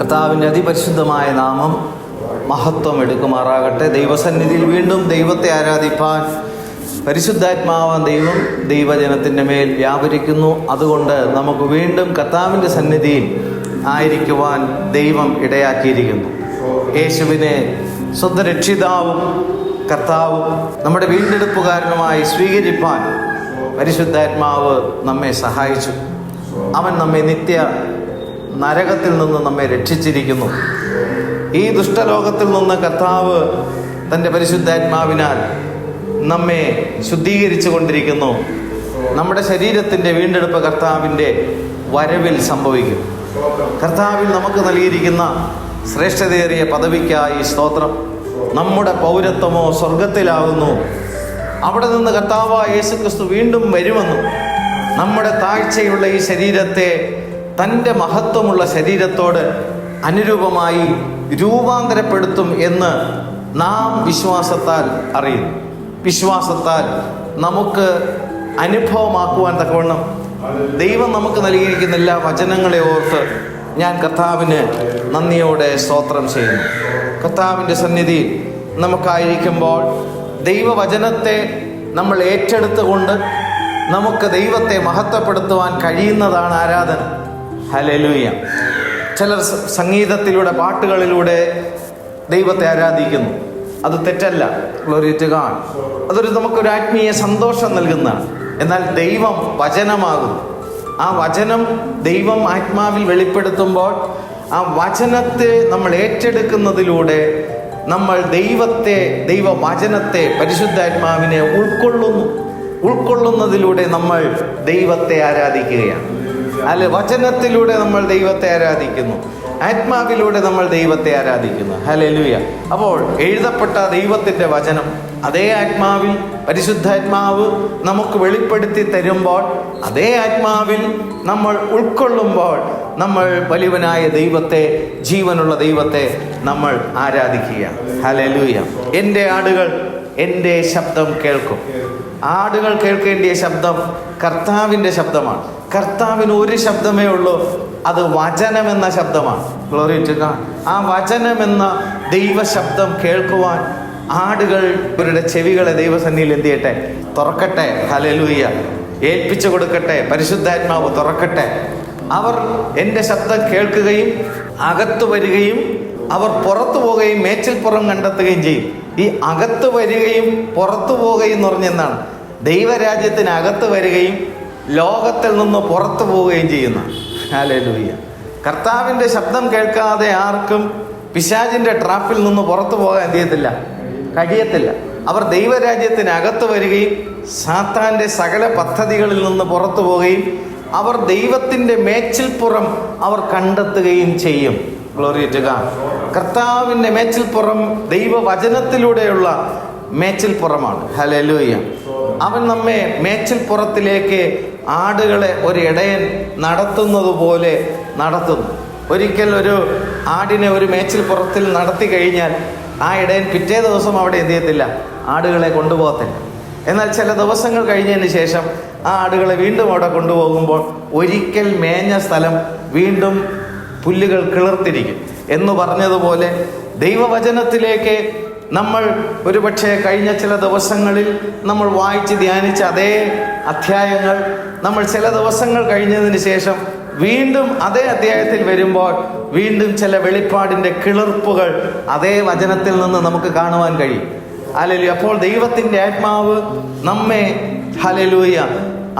കർത്താവിൻ്റെ അതിപരിശുദ്ധമായ നാമം മഹത്വം എടുക്കുമാറാകട്ടെ. ദൈവസന്നിധിയിൽ വീണ്ടും ദൈവത്തെ ആരാധിപ്പാൻ പരിശുദ്ധാത്മാവാൻ ദൈവം ദൈവജനത്തിൻ്റെ മേൽ വ്യാപരിക്കുന്നു. അതുകൊണ്ട് നമുക്ക് വീണ്ടും കർത്താവിൻ്റെ സന്നിധിയിൽ ആയിരിക്കുവാൻ ദൈവം ഇടയാക്കിയിരിക്കുന്നു. യേശുവിനെ സ്വന്തം രക്ഷിതാവും കർത്താവും നമ്മുടെ വീണ്ടെടുപ്പുകാരനുമായി സ്വീകരിപ്പാൻ പരിശുദ്ധാത്മാവ് നമ്മെ സഹായിച്ചു. അവൻ നമ്മെ നിത്യ നരകത്തിൽ നിന്ന് നമ്മെ രക്ഷിച്ചിരിക്കുന്നു. ഈ ദുഷ്ടലോകത്തിൽ നിന്ന് കർത്താവ് തൻ്റെ പരിശുദ്ധാത്മാവിനാൽ നമ്മെ ശുദ്ധീകരിച്ചു കൊണ്ടിരിക്കുന്നു. നമ്മുടെ ശരീരത്തിൻ്റെ വീണ്ടെടുപ്പ് കർത്താവിൻ്റെ വരവിൽ സംഭവിക്കും. കർത്താവിൽ നമുക്ക് നൽകിയിരിക്കുന്ന ശ്രേഷ്ഠതയേറിയ പദവിക്കായി സ്തോത്രം. നമ്മുടെ പൗരത്വമോ സ്വർഗത്തിലാകുന്നു. അവിടെ നിന്ന് കർത്താവായ യേശുക്രിസ്തു വീണ്ടും വരുമെന്നും നമ്മുടെ താഴ്ചയുള്ള ഈ ശരീരത്തെ തൻ്റെ മഹത്വമുള്ള ശരീരത്തോട് അനുരൂപമായി രൂപാന്തരപ്പെടുത്തും എന്ന് നാം വിശ്വാസത്താൽ അറിയുന്നു. വിശ്വാസത്താൽ നമുക്ക് അനുഭവമാക്കുവാൻ തക്കവണ്ണം ദൈവം നമുക്ക് നൽകിയിരിക്കുന്ന എല്ലാ വചനങ്ങളെ ഓർത്ത് ഞാൻ കർത്താവിന് നന്ദിയോടെ സ്തോത്രം ചെയ്യുന്നു. കർത്താവിൻ്റെ സന്നിധി നമുക്കായിരിക്കുമ്പോൾ ദൈവവചനത്തെ നമ്മൾ ഏറ്റെടുത്തുകൊണ്ട് നമുക്ക് ദൈവത്തെ മഹത്വപ്പെടുത്തുവാൻ കഴിയുന്നതാണ് ആരാധന. ഹല്ലേലൂയ. ചിലർ സംഗീതത്തിലൂടെ പാട്ടുകളിലൂടെ ദൈവത്തെ ആരാധിക്കുന്നു. അത് തെറ്റല്ല. Glory to God. അതൊരു നമുക്കൊരു ആത്മീയ സന്തോഷം നൽകുന്നതാണ്. എന്നാൽ ദൈവം വചനമാകുന്നു. ആ വചനം ദൈവം ആത്മാവിൽ വെളിപ്പെടുത്തുമ്പോൾ ആ വചനത്തെ നമ്മൾ ഏറ്റെടുക്കുന്നതിലൂടെ നമ്മൾ ദൈവവചനത്തെ പരിശുദ്ധാത്മാവിനെ ഉൾക്കൊള്ളുന്നതിലൂടെ നമ്മൾ ദൈവത്തെ ആരാധിക്കുകയാണ്. അല്ലെ, വചനത്തിലൂടെ നമ്മൾ ദൈവത്തെ ആരാധിക്കുന്നു, ആത്മാവിലൂടെ നമ്മൾ ദൈവത്തെ ആരാധിക്കുന്നു. ഹല്ലേലൂയ. അപ്പോൾ എഴുതപ്പെട്ട ദൈവത്തിൻ്റെ വചനം അതേ ആത്മാവിൽ പരിശുദ്ധാത്മാവ് നമുക്ക് വെളിപ്പെടുത്തി തരുമ്പോൾ, അതേ ആത്മാവിൽ നമ്മൾ ഉൾക്കൊള്ളുമ്പോൾ നമ്മൾ വലിയവനായ ദൈവത്തെ, ജീവനുള്ള ദൈവത്തെ നമ്മൾ ആരാധിക്കുകയാണ്. ഹല്ലേലൂയ. എൻ്റെ ആടുകൾ എൻ്റെ ശബ്ദം കേൾക്കും. ആടുകൾ കേൾക്കേണ്ടിയ ശബ്ദം കർത്താവിൻ്റെ ശബ്ദമാണ്. കർത്താവിന് ഒരു ശബ്ദമേ ഉള്ളൂ, അത് വചനമെന്ന ശബ്ദമാണ്. Glory to God. ആ വചനമെന്ന ദൈവശബ്ദം കേൾക്കുവാൻ ആടുകൾ ഇവരുടെ ചെവികളെ ദൈവസന്നിധിയിൽ എന്ത് ചെയ്യട്ടെ? തുറക്കട്ടെ. ഹല്ലേലൂയ. ഏൽപ്പിച്ചു കൊടുക്കട്ടെ. പരിശുദ്ധാത്മാവ് തുറക്കട്ടെ. അവർ എൻ്റെ ശബ്ദം കേൾക്കുകയും അകത്ത് വരികയും അവർ പുറത്തു പോവുകയും മേച്ചിൽപ്പുറം കണ്ടെത്തുകയും ചെയ്യും. ഈ അകത്ത് വരികയും പുറത്തു പോവുകയും എന്ന് പറഞ്ഞെന്താണ്? ദൈവരാജ്യത്തിന് അകത്ത് വരികയും ലോകത്തിൽ നിന്ന് പുറത്തു പോവുകയും ചെയ്യുന്ന. ഹല്ലേലൂയ. കർത്താവിൻ്റെ ശബ്ദം കേൾക്കാതെ ആർക്കും പിശാചിൻ്റെ ട്രാപ്പിൽ നിന്ന് പുറത്തു പോകാൻ കഴിയത്തില്ല. അവർ ദൈവരാജ്യത്തിന് അകത്ത് വരികയും സാത്താൻ്റെ സകല പദ്ധതികളിൽ നിന്ന് പുറത്തു പോവുകയും അവർ ദൈവത്തിൻ്റെ മേച്ചിൽപ്പുറം അവർ കണ്ടെത്തുകയും ചെയ്യും. Glory to God. കർത്താവിൻ്റെ മേച്ചിൽപ്പുറം ദൈവവചനത്തിലൂടെയുള്ള മേച്ചിൽപ്പുറമാണ്. ഹല്ലേലൂയ. അവൻ നമ്മെ മേച്ചിൽപ്പുറത്തിലേക്ക് ആടുകളെ ഒരു ഇടയൻ നടത്തുന്നത് പോലെ നടത്തുന്നു. ഒരിക്കൽ ഒരു ആടിനെ ഒരു മേച്ചിൽപ്പുറത്തിൽ നടത്തി കഴിഞ്ഞാൽ ആ ഇടയൻ പിറ്റേ ദിവസം അവിടെ എന്ത് ചെയ്യത്തില്ല? ആടുകളെ കൊണ്ടുപോകത്തില്ല. എന്നാൽ ചില ദിവസങ്ങൾ കഴിഞ്ഞതിന് ശേഷം ആ ആടുകളെ വീണ്ടും അവിടെ കൊണ്ടുപോകുമ്പോൾ ഒരിക്കൽ മേഞ്ഞ സ്ഥലം വീണ്ടും പുല്ലുകൾ കിളിർത്തിരിക്കും എന്ന് പറഞ്ഞതുപോലെ ദൈവവചനത്തിലേക്ക് നമ്മൾ ഒരുപക്ഷെ കഴിഞ്ഞ ചില ദിവസങ്ങളിൽ നമ്മൾ വായിച്ച് ധ്യാനിച്ച അതേ അധ്യായങ്ങൾ നമ്മൾ ചില ദിവസങ്ങൾ കഴിഞ്ഞതിന് ശേഷം വീണ്ടും അതേ അധ്യായത്തിൽ വരുമ്പോൾ വീണ്ടും ചില വെളിപ്പാടിൻ്റെ കിളിർപ്പുകൾ അതേ വചനത്തിൽ നിന്ന് നമുക്ക് കാണുവാൻ കഴിയും. ഹല്ലേലൂയ. അപ്പോൾ ദൈവത്തിൻ്റെ ആത്മാവ് നമ്മെ ഹല്ലേലൂയ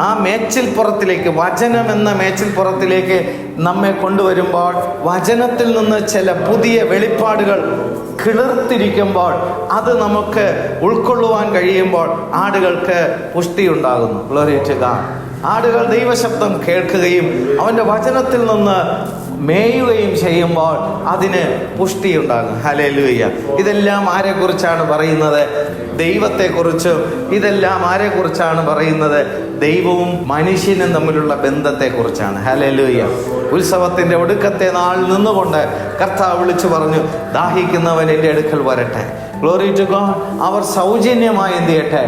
ആ മേച്ചിൽപ്പുറത്തിലേക്ക്, വചനം എന്ന മേച്ചിൽപ്പുറത്തിലേക്ക് നമ്മെ കൊണ്ടുവരുമ്പോൾ വചനത്തിൽ നിന്ന് ചില പുതിയ വെളിപ്പാടുകൾ കിളിർത്തിരിക്കുമ്പോൾ അത് നമുക്ക് ഉൾക്കൊള്ളുവാൻ കഴിയുമ്പോൾ ആടുകൾക്ക് പുഷ്ടി ഉണ്ടാകുന്നു. Glory to God. ആടുകൾ ദൈവശബ്ദം കേൾക്കുകയും അവൻ്റെ വചനത്തിൽ നിന്ന് മേയുകയും ചെയ്യുമ്പോൾ അതിന് പുഷ്ടിയുണ്ടാകും. ഹല്ലേലൂയ. ഇതെല്ലാം ആരെക്കുറിച്ചാണ് പറയുന്നത്? ദൈവത്തെക്കുറിച്ചും. ഇതെല്ലാം ആരെക്കുറിച്ചാണ് പറയുന്നത്? ദൈവവും മനുഷ്യനും തമ്മിലുള്ള ബന്ധത്തെക്കുറിച്ചാണ്. ഹല്ലേലൂയ. ഉത്സവത്തിൻ്റെ ഒടുക്കത്തെ നാളിൽ നിന്നുകൊണ്ട് കർത്താവ് വിളിച്ചു പറഞ്ഞു, ദാഹിക്കുന്നവൻ എൻ്റെ അടുക്കൽ വരട്ടെ. Glory to God. അവർ സൗജന്യമായി എന്ത് ചെയ്യട്ടെ?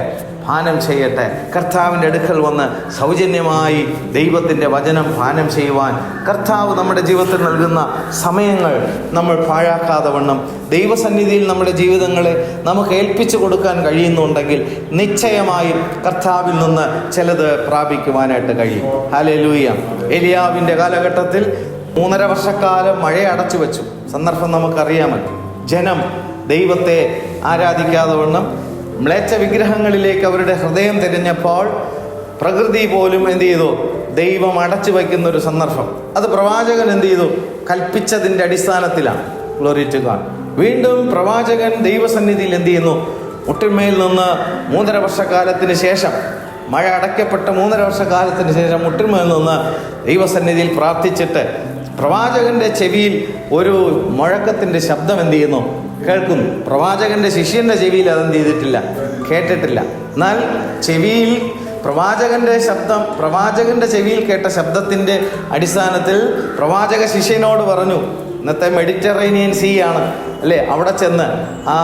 പാനം ചെയ്യട്ടെ. കർത്താവിൻ്റെ അടുക്കൽ വന്ന് സൗജന്യമായി ദൈവത്തിൻ്റെ വചനം പാനം ചെയ്യുവാൻ കർത്താവ് നമ്മുടെ ജീവിതത്തിൽ നൽകുന്ന സമയങ്ങൾ നമ്മൾ പാഴാക്കാതെ വണ്ണം ദൈവസന്നിധിയിൽ നമ്മുടെ ജീവിതങ്ങളെ നമുക്ക് ഏൽപ്പിച്ചു കൊടുക്കാൻ കഴിയുന്നുണ്ടെങ്കിൽ നിശ്ചയമായും കർത്താവിൽ നിന്ന് ചിലത് പ്രാപിക്കുവാനായിട്ട് കഴിയും. ഹല്ലേലൂയ. എലിയാവിൻ്റെ കാലഘട്ടത്തിൽ 3.5 വർഷക്കാലം മഴ അടച്ചു വെച്ചു. സന്ദർഭം നമുക്കറിയാമല്ലോ. ജനം ദൈവത്തെ ആരാധിക്കാതെ വണ്ണം മ്ലേച്ഛ വിഗ്രഹങ്ങളിലേക്ക് അവരുടെ ഹൃദയം തിരിഞ്ഞപ്പോൾ പ്രകൃതി പോലും എന്ത് ചെയ്തു? ദൈവം അടച്ചു വയ്ക്കുന്ന ഒരു സന്ദർഭം. അത് പ്രവാചകൻ എന്ത് ചെയ്തു? കൽപ്പിച്ചതിൻ്റെ അടിസ്ഥാനത്തിലാണ്. Glory to God. വീണ്ടും പ്രവാചകൻ ദൈവസന്നിധിയിൽ എന്ത് ചെയ്യുന്നു? മുട്ടിന്മേൽ നിന്ന് 3.5 വർഷക്കാലത്തിന് ശേഷം, മഴ അടയ്ക്കപ്പെട്ട 3.5 വർഷക്കാലത്തിന് ശേഷം മുട്ടിന്മേൽ നിന്ന് ദൈവസന്നിധിയിൽ പ്രാർത്ഥിച്ചിട്ട് പ്രവാചകന്റെ ചെവിയിൽ ഒരു മുഴക്കത്തിൻ്റെ ശബ്ദം എന്ത് ചെയ്യുന്നു? കേൾക്കുന്നു. പ്രവാചകന്റെ ശിഷ്യന്റെ ചെവിയിൽ അതെന്ത് ചെയ്തിട്ടില്ല? കേട്ടിട്ടില്ല. എന്നാൽ ചെവിയിൽ പ്രവാചകന്റെ ചെവിയിൽ കേട്ട ശബ്ദത്തിൻ്റെ അടിസ്ഥാനത്തിൽ പ്രവാചക ശിഷ്യനോട് പറഞ്ഞു, ഇന്നത്തെ മെഡിറ്ററേനിയൻ സീ ആണ് അല്ലേ, അവിടെ ചെന്ന് ആ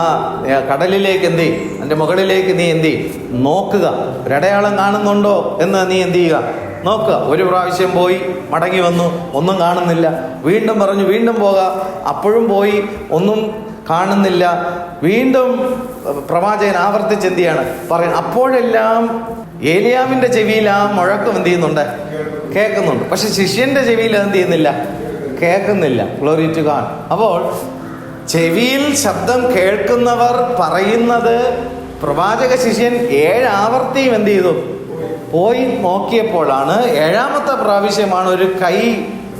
കടലിലേക്ക് എന്ത് ചെയ്യും, അതിൻ്റെ മുകളിലേക്ക് നീ എന്ത് ചെയ്യും? നോക്കുക. ഒരടയാളം കാണുന്നുണ്ടോ എന്ന് നീ എന്ത് ചെയ്യുക? നോക്കുക. ഒരു പ്രാവശ്യം പോയി മടങ്ങി വന്നു, ഒന്നും കാണുന്നില്ല. വീണ്ടും പറഞ്ഞു, വീണ്ടും പോകാം. അപ്പോഴും പോയി, ഒന്നും കാണുന്നില്ല. വീണ്ടും പ്രവാചകൻ ആവർത്തിച്ച് എന്ത് ചെയ്യാണ് പറയുന്നത്? അപ്പോഴെല്ലാം ഏലിയാവിൻ്റെ ചെവിയിൽ ആ മുഴക്കം എന്ത് ചെയ്യുന്നുണ്ട്? കേൾക്കുന്നുണ്ട്. പക്ഷെ ശിഷ്യന്റെ ചെവിയിൽ എന്ത് ചെയ്യുന്നില്ല? കേൾക്കുന്നില്ല. Glory to God. അപ്പോൾ ചെവിയിൽ ശബ്ദം കേൾക്കുന്നവർ പറയുന്നത് പ്രവാചക ശിഷ്യൻ 7 ആവർത്തിയും എന്ത് ചെയ്തു? പോയി നോക്കിയപ്പോഴാണ് 7ാമത്തെ പ്രാവശ്യമാണ് ഒരു കൈ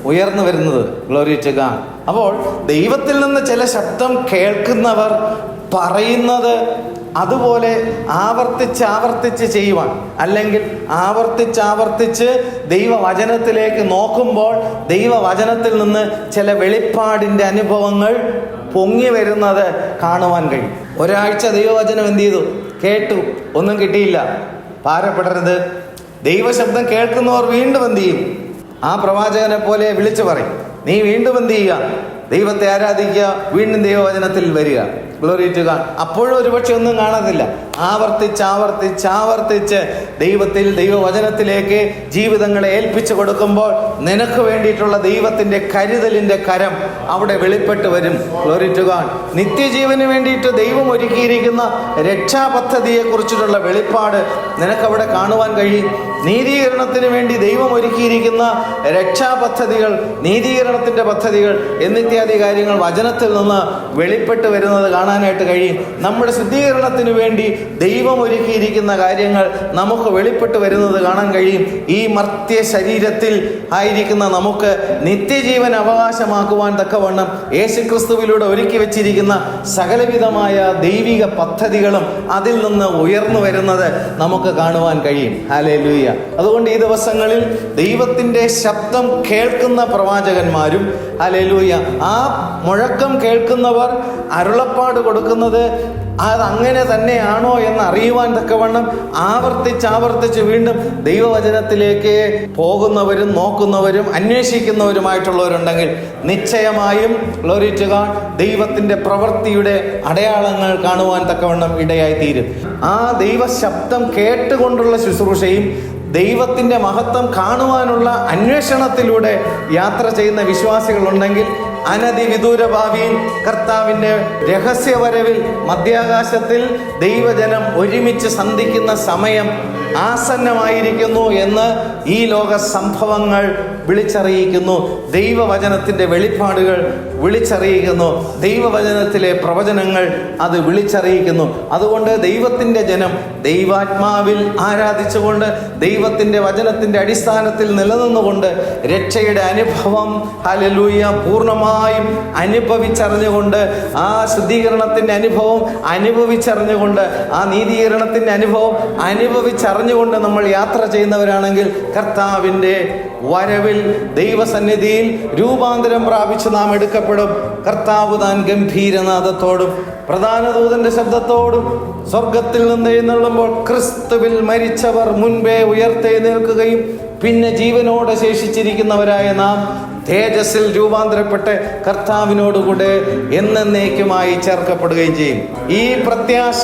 ഉയർന്നു വരുന്നത്. Glory to God. അപ്പോൾ ദൈവത്തിൽ നിന്ന് ചില ശബ്ദം കേൾക്കുന്നവർ പറയുന്നത് അതുപോലെ ആവർത്തിച്ച് ചെയ്യുവാൻ, അല്ലെങ്കിൽ ആവർത്തിച്ച് ദൈവവചനത്തിലേക്ക് നോക്കുമ്പോൾ ദൈവവചനത്തിൽ നിന്ന് ചില വെളിപ്പാടിൻ്റെ അനുഭവങ്ങൾ പൊങ്ങി വരുന്നത് കാണുവാൻ കഴിയും. ഒരാഴ്ച ദൈവവചനം എന്ത് ചെയ്തു? കേട്ടു, ഒന്നും കിട്ടിയില്ല. ഭാരപ്പെടരുത്. ദൈവശബ്ദം കേൾക്കുന്നവർ വീണ്ടും എന്ത് ചെയ്യും? ആ പ്രവാചകനെ പോലെ വിളിച്ചു പറയും. നീ വീണ്ടും എന്ത് ചെയ്യുക? ദൈവത്തെ ആരാധിക്കുക, വീണ്ടും ദൈവവചനത്തിൽ വരിക. Glory to God. അപ്പോഴും ഒരുപക്ഷെ ഒന്നും കാണത്തില്ല. ആവർത്തിച്ച് ദൈവത്തിൽ, ദൈവവചനത്തിലേക്ക് ജീവിതങ്ങളെ ഏൽപ്പിച്ചു കൊടുക്കുമ്പോൾ നിനക്ക് വേണ്ടിയിട്ടുള്ള ദൈവത്തിൻ്റെ കരുതലിൻ്റെ കരം അവിടെ വെളിപ്പെട്ട് വരും. Glory to God. നിത്യജീവന് വേണ്ടിയിട്ട് ദൈവം ഒരുക്കിയിരിക്കുന്ന രക്ഷാപദ്ധതിയെക്കുറിച്ചിട്ടുള്ള വെളിപ്പാട് നിനക്കവിടെ കാണുവാൻ കഴിയും. നീതീകരണത്തിന് വേണ്ടി ദൈവം ഒരുക്കിയിരിക്കുന്ന രക്ഷാപദ്ധതികൾ, നീതീകരണത്തിൻ്റെ പദ്ധതികൾ എന്നിത്യാദി കാര്യങ്ങൾ വചനത്തിൽ നിന്ന് വെളിപ്പെട്ട് വരുന്നത് കാണാനായിട്ട് കഴിയും. നമ്മുടെ ശുദ്ധീകരണത്തിന് വേണ്ടി ദൈവം ഒരുക്കിയിരിക്കുന്ന കാര്യങ്ങൾ നമുക്ക് വെളിപ്പെട്ട് വരുന്നത് കാണാൻ കഴിയും. ഈ മർത്യ ശരീരത്തിൽ ആയിരിക്കുന്ന നമുക്ക് നിത്യജീവൻ അവകാശമാക്കുവാൻ തക്കവണ്ണം യേശുക്രിസ്തുവിലൂടെ ഒരുക്കി വെച്ചിരിക്കുന്ന സകലവിധമായ ദൈവിക പദ്ധതികളും അതിൽ നിന്ന് ഉയർന്നു വരുന്നത് നമുക്ക് കാണുവാൻ കഴിയും. ഹല്ലേലൂയ. അതുകൊണ്ട് ഈ ദിവസങ്ങളിൽ ദൈവത്തിൻ്റെ ശബ്ദം കേൾക്കുന്ന പ്രവാചകന്മാരും, ഹല്ലേലൂയ, ആ മുഴക്കം കേൾക്കുന്നവർ അരുളപ്പാട് കൊടുക്കുന്നത് അതങ്ങനെ തന്നെയാണോ എന്ന് അറിയുവാൻ തക്കവണ്ണം ആവർത്തിച്ച് വീണ്ടും ദൈവവചനത്തിലേക്ക് പോകുന്നവരും നോക്കുന്നവരും അന്വേഷിക്കുന്നവരുമായിട്ടുള്ളവരുണ്ടെങ്കിൽ നിശ്ചയമായും ഗ്ലോറി ടു ഗോഡ് ദൈവത്തിൻ്റെ പ്രവൃത്തിയുടെ അടയാളങ്ങൾ കാണുവാൻ തക്കവണ്ണം ഇടയായി തീരും. ആ ദൈവശബ്ദം കേട്ടുകൊണ്ടുള്ള ശുശ്രൂഷയും ദൈവത്തിൻ്റെ മഹത്വം കാണുവാനുള്ള അന്വേഷണത്തിലൂടെ യാത്ര ചെയ്യുന്ന വിശ്വാസികളുണ്ടെങ്കിൽ അനധിവിദൂര ഭാവിയിൽ കർത്താവിൻ്റെ രഹസ്യവരവിൽ മധ്യാകാശത്തിൽ ദൈവജനം ഒരുമിച്ച് സന്ധിക്കുന്ന സമയം ആസന്നമായിരിക്കുന്നു എന്ന് ഈ ലോക സംഭവങ്ങൾ വിളിച്ചറിയിക്കുന്നു. ദൈവവചനത്തിൻ്റെ വെളിപ്പാടുകൾ വിളിച്ചറിയിക്കുന്നു. ദൈവവചനത്തിലെ പ്രവചനങ്ങൾ അത് വിളിച്ചറിയിക്കുന്നു. അതുകൊണ്ട് ദൈവത്തിൻ്റെ ജനം ദൈവാത്മാവിൽ ആരാധിച്ചുകൊണ്ട് ദൈവത്തിൻ്റെ വചനത്തിൻ്റെ അടിസ്ഥാനത്തിൽ നിലനിന്നുകൊണ്ട് രക്ഷയുടെ അനുഭവം, ഹല്ലേലൂയ, പൂർണ്ണമായും അനുഭവിച്ചറിഞ്ഞുകൊണ്ട് ആ ശുദ്ധീകരണത്തിൻ്റെ അനുഭവം അനുഭവിച്ചറിഞ്ഞുകൊണ്ട് ആ നീതീകരണത്തിൻ്റെ അനുഭവം അനുഭവിച്ചറിഞ്ഞുകൊണ്ട് നമ്മൾ യാത്ര ചെയ്യുന്നവരാണെങ്കിൽ കർത്താവിൻ്റെ വരവിൽ ദൈവസന്നിധിയിൽ രൂപാന്തരം പ്രാപിച്ച് നാം എടുക്കപ്പെടും. കർത്താവ് താൻ ഗംഭീരനാദത്തോടും പ്രധാന ദൂതന്റെ ശബ്ദത്തോടും സ്വർഗത്തിൽ നിന്ന് എഴുന്നള്ളുമ്പോൾ ക്രിസ്തുവിൽ മരിച്ചവർ മുൻപേ ഉയർത്തെഴുന്നേൽക്കുകയും പിന്നെ ജീവനോടെ ശേഷിച്ചിരിക്കുന്നവരായ നാം തേജസ്സിൽ രൂപാന്തരപ്പെട്ട് കർത്താവിനോടുകൂടെ എന്നേക്കുമായി ചേർക്കപ്പെടുകയും ചെയ്യും. ഈ പ്രത്യാശ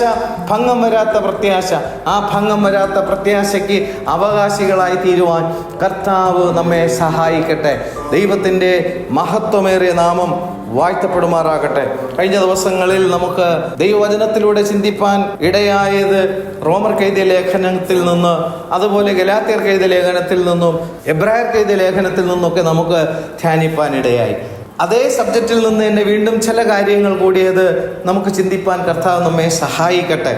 ഭംഗം വരാത്ത പ്രത്യാശ, ആ ഭംഗം വരാത്ത പ്രത്യാശയ്ക്ക് അവകാശികളായി തീരുവാൻ കർത്താവ് നമ്മെ സഹായിക്കട്ടെ. ദൈവത്തിൻ്റെ മഹത്വമേറിയ നാമം വാഴ്ത്തപ്പെടുമാറാകട്ടെ. കഴിഞ്ഞ ദിവസങ്ങളിൽ നമുക്ക് ദൈവവചനത്തിലൂടെ ചിന്തിപ്പാൻ ഇടയായത് റോമർക്ക് എഴുതിയ ലേഖനത്തിൽ നിന്ന്, അതുപോലെ ഗലാത്യർക്ക് എഴുതിയ ലേഖനത്തിൽ നിന്നും, എബ്രായർക്ക് എഴുതിയ ലേഖനത്തിൽ നിന്നൊക്കെ നമുക്ക് ധ്യാനിപ്പാൻ ഇടയായി. അതേ സബ്ജക്റ്റിൽ നിന്ന് തന്നെ വീണ്ടും ചില കാര്യങ്ങൾ കൂടിയത് നമുക്ക് ചിന്തിപ്പാൻ കർത്താവ് നമ്മെ സഹായിക്കട്ടെ.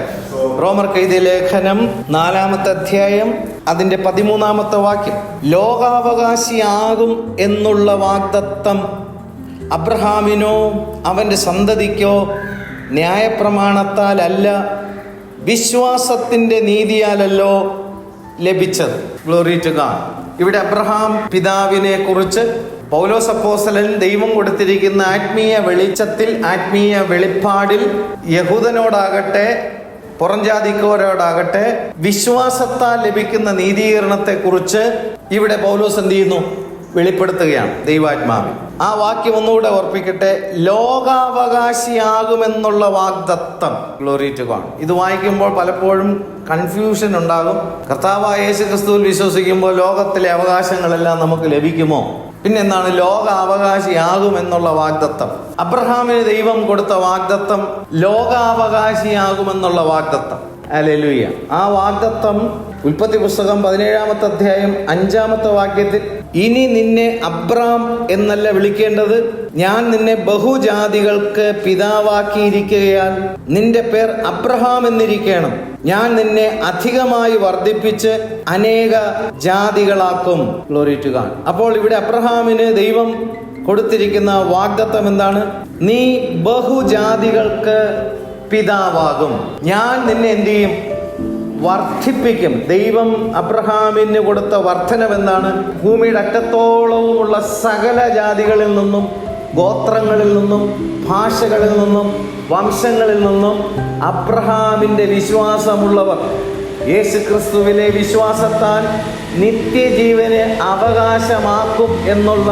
റോമർക്ക് എഴുതിയ ലേഖനം 4-ാമത്തെ അധ്യായം അതിൻ്റെ 13-ാമത്തെ വാക്യം, ലോകാവകാശിയാകും എന്നുള്ള വാഗ്ദത്തം അബ്രഹാമിനോ അവൻ്റെ സന്തതിക്കോ ന്യായപ്രമാണത്താലല്ല, വിശ്വാസത്തിൻ്റെ നീതിയാലല്ലോ ലഭിച്ചത്. Glory to God. ഇവിടെ അബ്രഹാം പിതാവിനെ കുറിച്ച് പൗലോസ് അപ്പോസ്തലൻ ദൈവം കൊടുത്തിരിക്കുന്ന ആത്മീയ വെളിച്ചത്തിൽ, ആത്മീയ വെളിപ്പാടിൽ യഹൂദനോടാകട്ടെ പുറംജാതിക്കാരോടാകട്ടെ വിശ്വാസത്താൽ ലഭിക്കുന്ന നീതീകരണത്തെ കുറിച്ച് ഇവിടെ പൗലോസ് എന്ത് ചെയ്യുന്നു? വെളിപ്പെടുത്തുകയാണ് ദൈവാത്മാവിൽ. ആ വാക്യം ഒന്നുകൂടെ ഓർപ്പിക്കട്ടെ. ലോകാവകാശിയാകുമെന്നുള്ള വാഗ്ദത്തം. Glory to God. ഇത് വായിക്കുമ്പോൾ പലപ്പോഴും കൺഫ്യൂഷൻ ഉണ്ടാകും. കർത്താവായ യേശു ക്രിസ്തുവിൽ വിശ്വസിക്കുമ്പോൾ ലോകത്തിലെ അവകാശങ്ങളെല്ലാം നമുക്ക് ലഭിക്കുമോ? പിന്നെ എന്താണ് ലോകാവകാശിയാകുമെന്നുള്ള വാഗ്ദത്തം? അബ്രഹാമിന് ദൈവം കൊടുത്ത വാഗ്ദത്തം ലോകാവകാശിയാകുമെന്നുള്ള വാഗ്ദത്തം. ഹല്ലേലൂയ. ആ വാഗ്ദത്തം ഉൽപ്പത്തി പുസ്തകം 17-ാമത്തെ അധ്യായം 5-ാമത്തെ വാക്യത്തിൽ, ഇനി നിന്നെ അബ്രാം എന്നല്ല വിളിക്കേണ്ടത്, ഞാൻ നിന്നെ ബഹുജാതികൾക്ക് പിതാവാക്കിയിരിക്കുകയാൽ നിന്റെ പേർ അബ്രഹാം എന്നിരിക്കണം, ഞാൻ നിന്നെ അധികമായി വർദ്ധിപ്പിച്ച് അനേക ജാതികളാക്കും. Glory to God. അപ്പോൾ ഇവിടെ അബ്രഹാമിന് ദൈവം കൊടുത്തിരിക്കുന്ന വാഗ്ദത്തം എന്താണ്? നീ ബഹുജാതികൾക്ക് പിതാവാകും, ഞാൻ നിന്നെ എന്ത് ചെയ്യും? വർദ്ധിപ്പിക്കും. ദൈവം അബ്രഹാമിന് കൊടുത്ത വർധനവെന്താണ്? ഭൂമിയുടെ അറ്റത്തോളവുമുള്ള സകല ജാതികളിൽ നിന്നും, ഗോത്രങ്ങളിൽ നിന്നും, ഭാഷകളിൽ നിന്നും, വംശങ്ങളിൽ നിന്നും അബ്രഹാമിൻ്റെ വിശ്വാസമുള്ളവർ യേശുക്രിസ്തുവിലെ വിശ്വാസത്താൽ നിത്യജീവനെ അവകാശമാക്കും എന്നുള്ള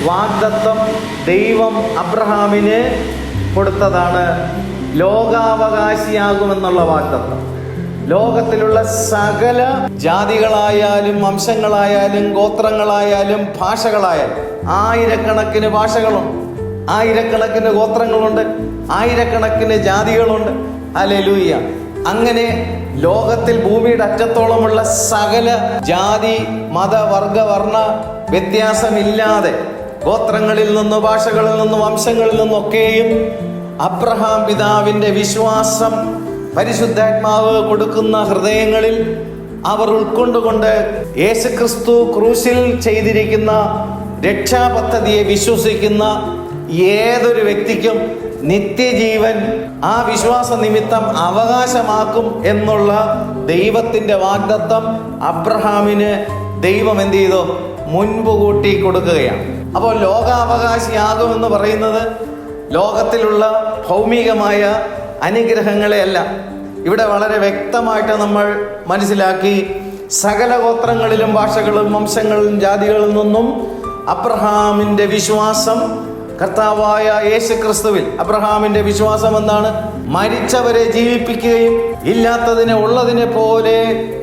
വാഗ്ദത്തം ദൈവം അബ്രഹാമിന് കൊടുത്തതാണ്. ലോകാവകാശിയാകുമെന്നുള്ള വാഗ്ദത്തം. ലോകത്തിലുള്ള സകല ജാതികളായാലും വംശങ്ങളായാലും ഗോത്രങ്ങളായാലും ഭാഷകളായാലും, ആയിരക്കണക്കിന് ഭാഷകളുണ്ട്, ആയിരക്കണക്കിന് ഗോത്രങ്ങളുണ്ട്, ആയിരക്കണക്കിന് ജാതികളുണ്ട്. ഹല്ലേലൂയ. അങ്ങനെ ലോകത്തിൽ ഭൂമിയുടെ അറ്റത്തോളമുള്ള സകല ജാതി മത വർഗ വർണ്ണ വ്യത്യാസമില്ലാതെ ഗോത്രങ്ങളിൽ നിന്ന്, ഭാഷകളിൽ നിന്ന്, വംശങ്ങളിൽ നിന്നൊക്കെയും അബ്രഹാം പിതാവിൻ്റെ വിശ്വാസം പരിശുദ്ധാത്മാവ് കൊടുക്കുന്ന ഹൃദയങ്ങളിൽ അവർ ഉൾക്കൊണ്ടുകൊണ്ട് യേശുക്രിസ്തു ക്രൂശിൽ ചെയ്തിരിക്കുന്ന രക്ഷാപദ്ധതിയെ വിശ്വസിക്കുന്ന ഏതൊരു വ്യക്തിക്കും നിത്യജീവൻ ആ വിശ്വാസ നിമിത്തം അവകാശമാക്കും എന്നുള്ള ദൈവത്തിൻ്റെ വാഗ്ദത്തം അബ്രഹാമിന് ദൈവം എന്ത് ചെയ്തു? മുൻപ് കൂട്ടി കൊടുക്കുകയാണ്. അപ്പോൾ ലോകാവകാശിയാകുമെന്ന് പറയുന്നത് ലോകത്തിലുള്ള ഭൗമികമായ അനുഗ്രഹങ്ങളെയല്ല. ഇവിടെ വളരെ വ്യക്തമായിട്ട് നമ്മൾ മനസ്സിലാക്കി, സകല ഗോത്രങ്ങളിലും ഭാഷകളും വംശങ്ങളിലും ജാതികളിൽ നിന്നും അബ്രഹാമിൻ്റെ വിശ്വാസം കർത്താവായ യേശുക്രിസ്തുവിൽ. അബ്രഹാമിൻ്റെ വിശ്വാസം എന്താണ്? മരിച്ചവരെ ജീവിപ്പിക്കുകയും ഇല്ലാത്തതിനെ ഉള്ളതിനെ പോലെ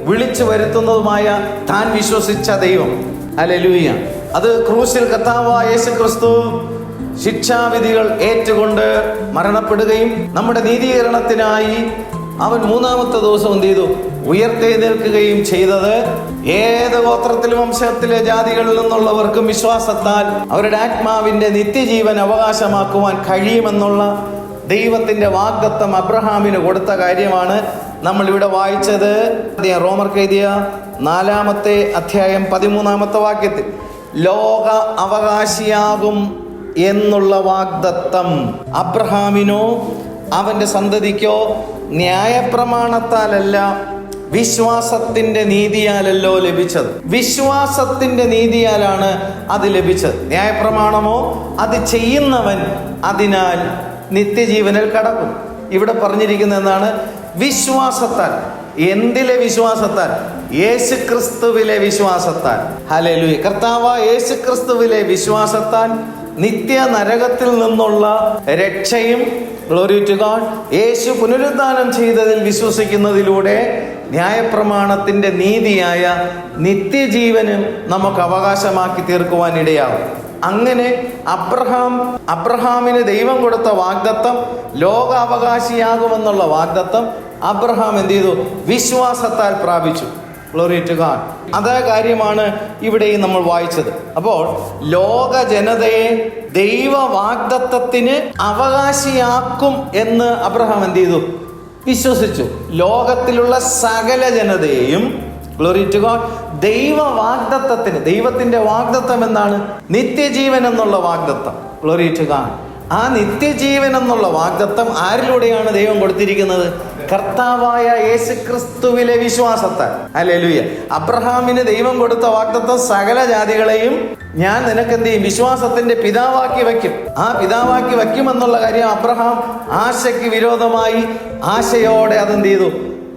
വിളിച്ചു വരുത്തുന്നതുമായ താൻ വിശ്വസിച്ച ദൈവം. ഹല്ലേലൂയ. അത് ക്രൂശിൽ കർത്താവായ യേശുക്രിസ്തു ശിക്ഷാവിധികൾ ഏറ്റുകൊണ്ട് മരണപ്പെടുകയും നമ്മുടെ നീതീകരണത്തിനായി അവൻ 3-ാമത്തെ ദിവസം എന്ത് ചെയ്തു? ഉയർത്തെഴുന്നേൽക്കുകയും ചെയ്തത് ഏത് ഗോത്രത്തിലും വംശത്തിലെ ജാതികളിൽ നിന്നുള്ളവർക്കും വിശ്വാസത്താൽ അവരുടെ ആത്മാവിൻ്റെ നിത്യജീവൻ അവകാശമാക്കുവാൻ കഴിയുമെന്നുള്ള ദൈവത്തിൻ്റെ വാഗ്ദത്തം അബ്രഹാമിന് കൊടുത്ത കാര്യമാണ് നമ്മളിവിടെ വായിച്ചത്. റോമർക്ക് എഴുതിയ 4-ാമത്തെ അധ്യായം 13-ാമത്തെ വാക്യത്തിൽ ലോക അവകാശിയാകും എന്നുള്ള വാഗ്ദത്തം അബ്രഹാമിനോ അവൻ്റെ സന്തതിക്കോ ന്യായപ്രമാണത്താലല്ല, വിശ്വാസത്തിൻ്റെ നീതിയാലല്ലോ ലഭിച്ചത്. വിശ്വാസത്തിൻ്റെ നീതിയാലാണ് അത് ലഭിച്ചത്. ന്യായപ്രമാണമോ അത് ചെയ്യുന്നവൻ അതിനാൽ നിത്യജീവനിൽ കടക്കും. ഇവിടെ പറഞ്ഞിരിക്കുന്ന എന്താണ്? വിശ്വാസത്താൽ. എന്തിലെ വിശ്വാസത്താൽ? യേശുക്രിസ്തുവിലെ വിശ്വാസത്താൽ. ഹല്ലേലൂയ. കർത്താവായ യേശുക്രിസ്തുവിലെ വിശ്വാസത്താൽ നിത്യ നരകത്തിൽ നിന്നുള്ള രക്ഷയും, ഗ്ലോറി ടു ഗോഡ്, യേശു പുനരുദ്ധാനം ചെയ്തതിൽ വിശ്വസിക്കുന്നതിലൂടെ ന്യായപ്രമാണത്തിന്റെ നീതിയായ നിത്യജീവനും നമുക്ക് അവകാശമാക്കി തീർക്കുവാനിടയാവും. അങ്ങനെ അബ്രഹാമിന് ദൈവം കൊടുത്ത വാഗ്ദത്തം, ലോകാവകാശിയാകുമെന്നുള്ള വാഗ്ദത്തം അബ്രഹാം എന്ത് ചെയ്തു? വിശ്വാസത്താൽ പ്രാപിച്ചു. Glory to God. അതേ കാര്യമാണ് ഇവിടെയും നമ്മൾ വായിച്ചത്. അപ്പോൾ ലോക ജനതയെ ദൈവ വാഗ്ദത്തത്തിന് അവകാശിയാക്കും എന്ന് അബ്രഹാം എന്ത് ചെയ്തു? വിശ്വസിച്ചു. ലോകത്തിലുള്ള സകല ജനതയെയും, ഗ്ലോറി ടു ഗോഡ്, ദൈവ വാഗ്ദത്തത്തിന്, ദൈവത്തിന്റെ വാഗ്ദത്തം എന്താണ്? നിത്യജീവൻ എന്നുള്ള വാഗ്ദത്തം. Glory to God. ആ നിത്യജീവൻ എന്നുള്ള വാഗ്ദത്തം ആരിലൂടെയാണ് ദൈവം കൊടുത്തിരിക്കുന്നത്? കർത്താവായ യേശുക്രിസ്തുവിലെ വിശ്വാസത്താൽ. ഹല്ലേലൂയ. അബ്രഹാമിന് ദൈവം കൊടുത്ത വാഗ്ദത്തം സകല ജാതികളെയും ഞാൻ നിനക്ക് എന്ത് ചെയ്യും? വിശ്വാസത്തിന്റെ പിതാവാക്കി വയ്ക്കും. ആ പിതാവാക്കി വയ്ക്കുമെന്നുള്ള കാര്യം അബ്രഹാം ആശയ്ക്ക് വിരോധമായി ആശയോടെ അതെന്ത് ചെയ്തു?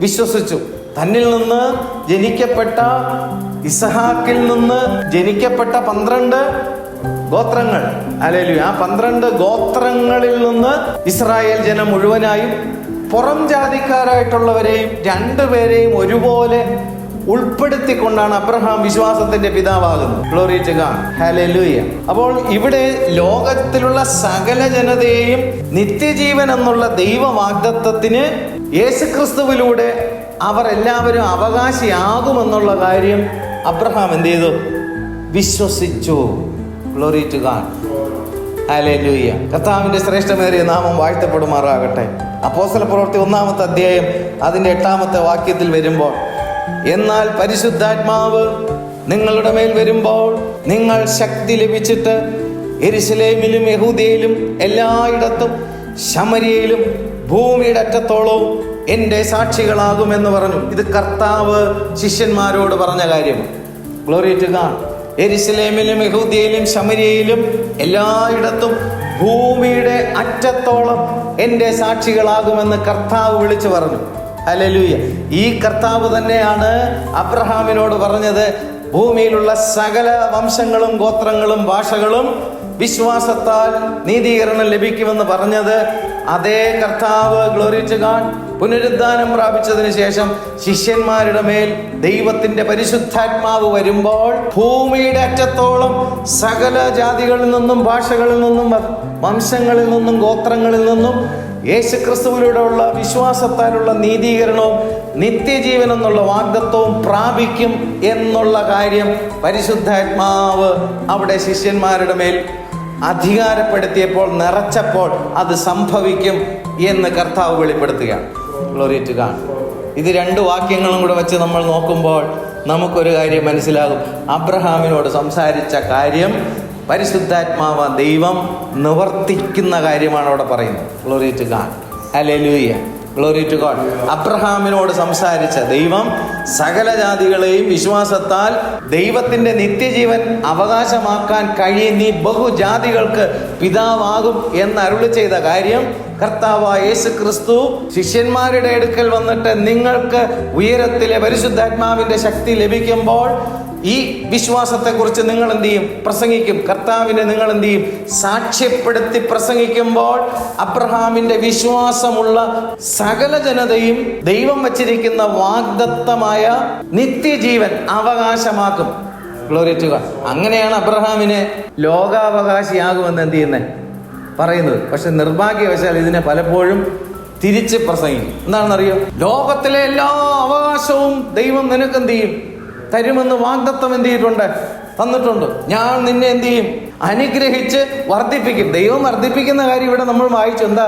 വിശ്വസിച്ചു. തന്നിൽ നിന്ന് ജനിക്കപ്പെട്ട ഇസഹാക്കിൽ നിന്ന് ജനിക്കപ്പെട്ട 12 ഗോത്രങ്ങൾ, ഹല്ലേലൂയ, ആ 12 ഗോത്രങ്ങളിൽ നിന്ന് ഇസ്രായേൽ ജനം മുഴുവനായും പുറം ജാതിക്കാരായിട്ടുള്ളവരെയും രണ്ടുപേരെയും ഒരുപോലെ ഉൾപ്പെടുത്തിക്കൊണ്ടാണ് അബ്രഹാം വിശ്വാസത്തിന്റെ പിതാവാകുന്നത്. Glory to God. ഹല്ലേലൂയ. അപ്പോൾ ഇവിടെ ലോകത്തിലുള്ള സകല ജനതയെയും നിത്യജീവൻ എന്നുള്ള ദൈവ വാഗ്ദത്തത്തിന് യേശുക്രിസ്തുവിലൂടെ അവർ എല്ലാവരും അവകാശിയാകുമെന്നുള്ള കാര്യം അബ്രഹാം എന്ത് ചെയ്തു? വിശ്വസിച്ചു. Glory to God. ഹല്ലേലൂയ. കർത്താവിന്റെ ശ്രേഷ്ഠമേറിയ നാമം വാഴ്ത്തപ്പെടുമാറാകട്ടെ. അപ്പോസ്തലപ്രവൃത്തി 1-ാമത്തെ അധ്യായം അതിന്റെ 8-ാമത്തെ വാക്യത്തിൽ വരുമ്പോൾ, എന്നാൽ പരിശുദ്ധാത്മാവ് നിങ്ങളുടെ മേൽ വരുമ്പോൾ നിങ്ങൾ ശക്തി ലഭിച്ചിട്ട് യെരുശലേമിലും യഹൂദയിലും എല്ലായിടത്തും ശമര്യയിലും ഭൂമിയുടെ അറ്റത്തോളവും എൻ്റെ സാക്ഷികളാകുമെന്ന് പറഞ്ഞു. ഇത് കർത്താവ് ശിഷ്യന്മാരോട് പറഞ്ഞ കാര്യമാണ്. Glory to God. യെരുശലേമിലും യഹൂദയിലും ശമര്യയിലും എല്ലായിടത്തും ഭൂമിയുടെ അറ്റത്തോളം എൻ്റെ സാക്ഷികളാകുമെന്ന് കർത്താവ് വിളിച്ചു പറഞ്ഞു. ഹല്ലേലൂയ. ഈ കർത്താവ് തന്നെയാണ് അബ്രഹാമിനോട് പറഞ്ഞത്, ഭൂമിയിലുള്ള സകല വംശങ്ങളും ഗോത്രങ്ങളും ഭാഷകളും വിശ്വാസത്താൽ നീതീകരണം ലഭിക്കുമെന്ന് പറഞ്ഞത്. അതേ കർത്താവ്, ഗ്ലോറി ടു ഗോഡ്, പുനരുദ്ധാനം പ്രാപിച്ചതിന് ശേഷം ശിഷ്യന്മാരുടെ മേൽ ദൈവത്തിന്റെ പരിശുദ്ധാത്മാവ് വരുമ്പോൾ ഭൂമിയുടെ അറ്റത്തോളം സകല ജാതികളിൽ നിന്നും ഭാഷകളിൽ നിന്നും വംശങ്ങളിൽ നിന്നും ഗോത്രങ്ങളിൽ നിന്നും യേശുക്രിസ്തുവിലൂടെയുള്ള വിശ്വാസത്താലുള്ള നീതീകരണവും നിത്യജീവൻ എന്നുള്ള വാഗ്ദത്വവും പ്രാപിക്കും എന്നുള്ള കാര്യം പരിശുദ്ധാത്മാവ് അവിടെ ശിഷ്യന്മാരുടെ മേൽ അധികാരപ്പെടുത്തിയപ്പോൾ, നിറച്ചപ്പോൾ അത് സംഭവിക്കും എന്ന് കർത്താവ് വെളിപ്പെടുത്തുകയാണ്. Glory to God. ഇത് 2 വാക്യങ്ങളും കൂടെ വെച്ച് നമ്മൾ നോക്കുമ്പോൾ നമുക്കൊരു കാര്യം മനസ്സിലാകും. അബ്രഹാമിനോട് സംസാരിച്ച കാര്യം പരിശുദ്ധാത്മാവ് ദൈവം നിവർത്തിക്കുന്ന കാര്യമാണ് അവിടെ പറയുന്നത്. Glory to God. ഹല്ലേലൂയ. Glory to God. അബ്രഹാമിനോട് സംസാരിച്ച ദൈവം സകല ജാതികളെയും വിശ്വാസത്താൽ ദൈവത്തിന്റെ നിത്യജീവൻ അവകാശമാക്കാൻ കഴിയുന്ന ഈ ബഹുജാതികൾക്ക് പിതാവാകും എന്ന് അരുളി ചെയ്ത കാര്യം കർത്താവായ യേശുക്രിസ്തു ശിഷ്യന്മാരുടെ അടുക്കൽ വന്നിട്ട് നിങ്ങൾക്ക് ഉയരത്തിലെ പരിശുദ്ധാത്മാവിന്റെ ശക്തി ലഭിക്കുമ്പോൾ ഈ വിശ്വാസത്തെക്കുറിച്ച് നിങ്ങൾ എന്ത് ചെയ്യും? പ്രസംഗിക്കും. കർത്താവിനെ നിങ്ങൾ എന്ത് ചെയ്യും? സാക്ഷ്യപ്പെടുത്തി പ്രസംഗിക്കുമ്പോൾ അബ്രഹാമിന്റെ വിശ്വാസമുള്ള സകല ജനതയും ദൈവം വച്ചിരിക്കുന്ന വാഗ്ദത്തമായ നിത്യജീവൻ അവകാശമാക്കും. Glory to God. അങ്ങനെയാണ് അബ്രഹാമിനെ ലോകാവകാശിയാകുമെന്ന് എന്ത് ചെയ്യുന്നത്? പറയുന്നത്. പക്ഷെ നിർഭാഗ്യവശാൽ ഇതിനെ പലപ്പോഴും തിരിച്ച് പ്രസംഗിക്കും. എന്താണെന്നറിയോ? ലോകത്തിലെ എല്ലാ അവകാശവും ദൈവം നിനക്ക് എന്ത് ചെയ്യും? തരുമെന്ന് വാഗ്ദത്തം എന്ത് ചെയ്തിട്ടുണ്ട്? തന്നിട്ടുണ്ട്. ഞാൻ നിന്നെ എന്ത് ചെയ്യും? അനുഗ്രഹിച്ച് വർദ്ധിപ്പിക്കും. ദൈവം വർദ്ധിപ്പിക്കുന്ന കാര്യം ഇവിടെ നമ്മൾ വായിച്ചു. എന്താ?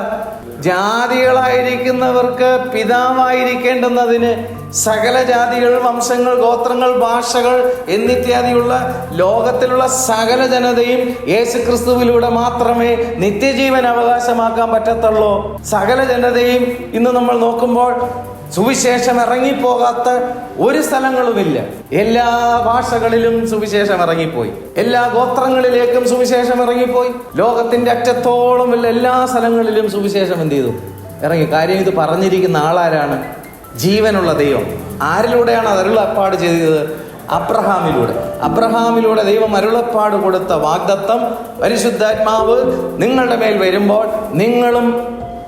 ജാതികളായിരിക്കുന്നവർക്ക് പിതാവായിരിക്കേണ്ടുന്നതിന് സകല ജാതികൾ, വംശങ്ങൾ, ഗോത്രങ്ങൾ, ഭാഷകൾ എന്നിത്യാദിയുള്ള ലോകത്തിലുള്ള സകല ജനതയും യേശുക്രിസ്തുവിലൂടെ മാത്രമേ നിത്യജീവൻ അവകാശമാക്കാൻ പറ്റത്തുള്ളൂ. സകല ജനതയും ഇന്ന് നമ്മൾ നോക്കുമ്പോൾ സുവിശേഷം ഇറങ്ങിപ്പോകാത്ത ഒരു സ്ഥലങ്ങളുമില്ല. എല്ലാ ഭാഷകളിലും സുവിശേഷം ഇറങ്ങിപ്പോയി. എല്ലാ ഗോത്രങ്ങളിലേക്കും സുവിശേഷം ഇറങ്ങിപ്പോയി. ലോകത്തിന്റെ അറ്റത്തോളം എല്ലാ സ്ഥലങ്ങളിലും സുവിശേഷം എന്ത് ചെയ്തു? ഇറങ്ങി. കാര്യം ഇത് പറഞ്ഞിരിക്കുന്ന ആളാരാണ്? ജീവനുള്ള ദൈവം. ആരിലൂടെയാണ് അത് അരുളപ്പാട് ചെയ്തത്? അബ്രഹാമിലൂടെ ദൈവം അരുളപ്പാട് കൊടുത്ത വാഗ്ദത്തം, പരിശുദ്ധാത്മാവ് നിങ്ങളുടെ മേൽ വരുമ്പോൾ നിങ്ങളും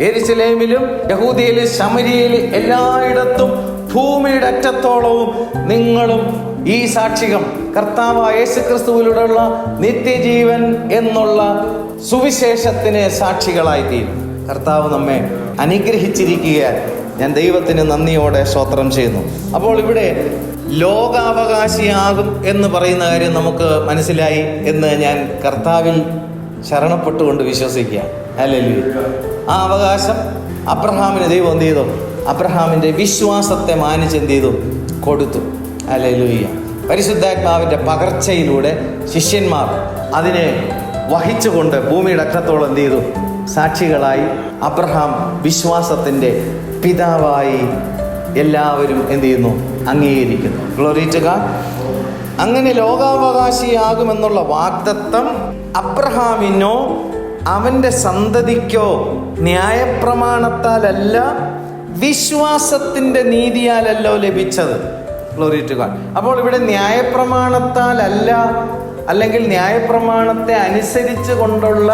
യെരുശലേമിലും യഹൂദയിലും ശമര്യയിലും എല്ലായിടത്തും ഭൂമിയുടെ അറ്റത്തോളവും നിങ്ങളും ഈ സാക്ഷികം, കർത്താവായ യേശുക്രിസ്തുവിലൂടെയുള്ള നിത്യജീവൻ എന്നുള്ള സുവിശേഷത്തിന് സാക്ഷികളായി തീരും. കർത്താവ് നമ്മെ അനുഗ്രഹിച്ചിരിക്കുകയാൽ ഞാൻ ദൈവത്തിന് നന്ദിയോടെ സ്തോത്രം ചെയ്യുന്നു. അപ്പോൾ ഇവിടെ ലോകാവകാശിയാകും എന്ന് പറയുന്ന കാര്യം നമുക്ക് മനസ്സിലായി എന്ന് ഞാൻ കർത്താവിൽ ശരണപ്പെട്ടുകൊണ്ട് വിശ്വസിക്കുക. ഹല്ലേലൂയ. ആ അവകാശം അബ്രഹാമിന് ദൈവം എന്ത് ചെയ്തു? അബ്രഹാമിൻ്റെ വിശ്വാസത്തെ മാനിച്ച് എന്ത് ചെയ്തു? കൊടുത്തു. ഹല്ലേലൂയ. പരിശുദ്ധാത്മാവിൻ്റെ പകർച്ചയിലൂടെ ശിഷ്യന്മാർ അതിനെ വഹിച്ചുകൊണ്ട് ഭൂമിയുടെ അറ്റത്തോളം എന്ത് ചെയ്തു? സാക്ഷികളായി. അബ്രഹാം വിശ്വാസത്തിൻ്റെ പിതാവായി എല്ലാവരും എന്ത് ചെയ്യുന്നു? അംഗീകരിക്കുന്നു. Glory to God. അങ്ങനെ ലോകാവകാശിയാകുമെന്നുള്ള വാഗ്ദത്തം അബ്രഹാമിനോ അവൻ്റെ സന്തതിക്കോ ന്യായപ്രമാണത്താലല്ല, വിശ്വാസത്തിൻ്റെ നീതിയാലല്ലോ ലഭിച്ചത്. Glory to God. അപ്പോൾ ഇവിടെ ന്യായപ്രമാണത്താലല്ല, അല്ലെങ്കിൽ ന്യായപ്രമാണത്തെ അനുസരിച്ച് കൊണ്ടുള്ള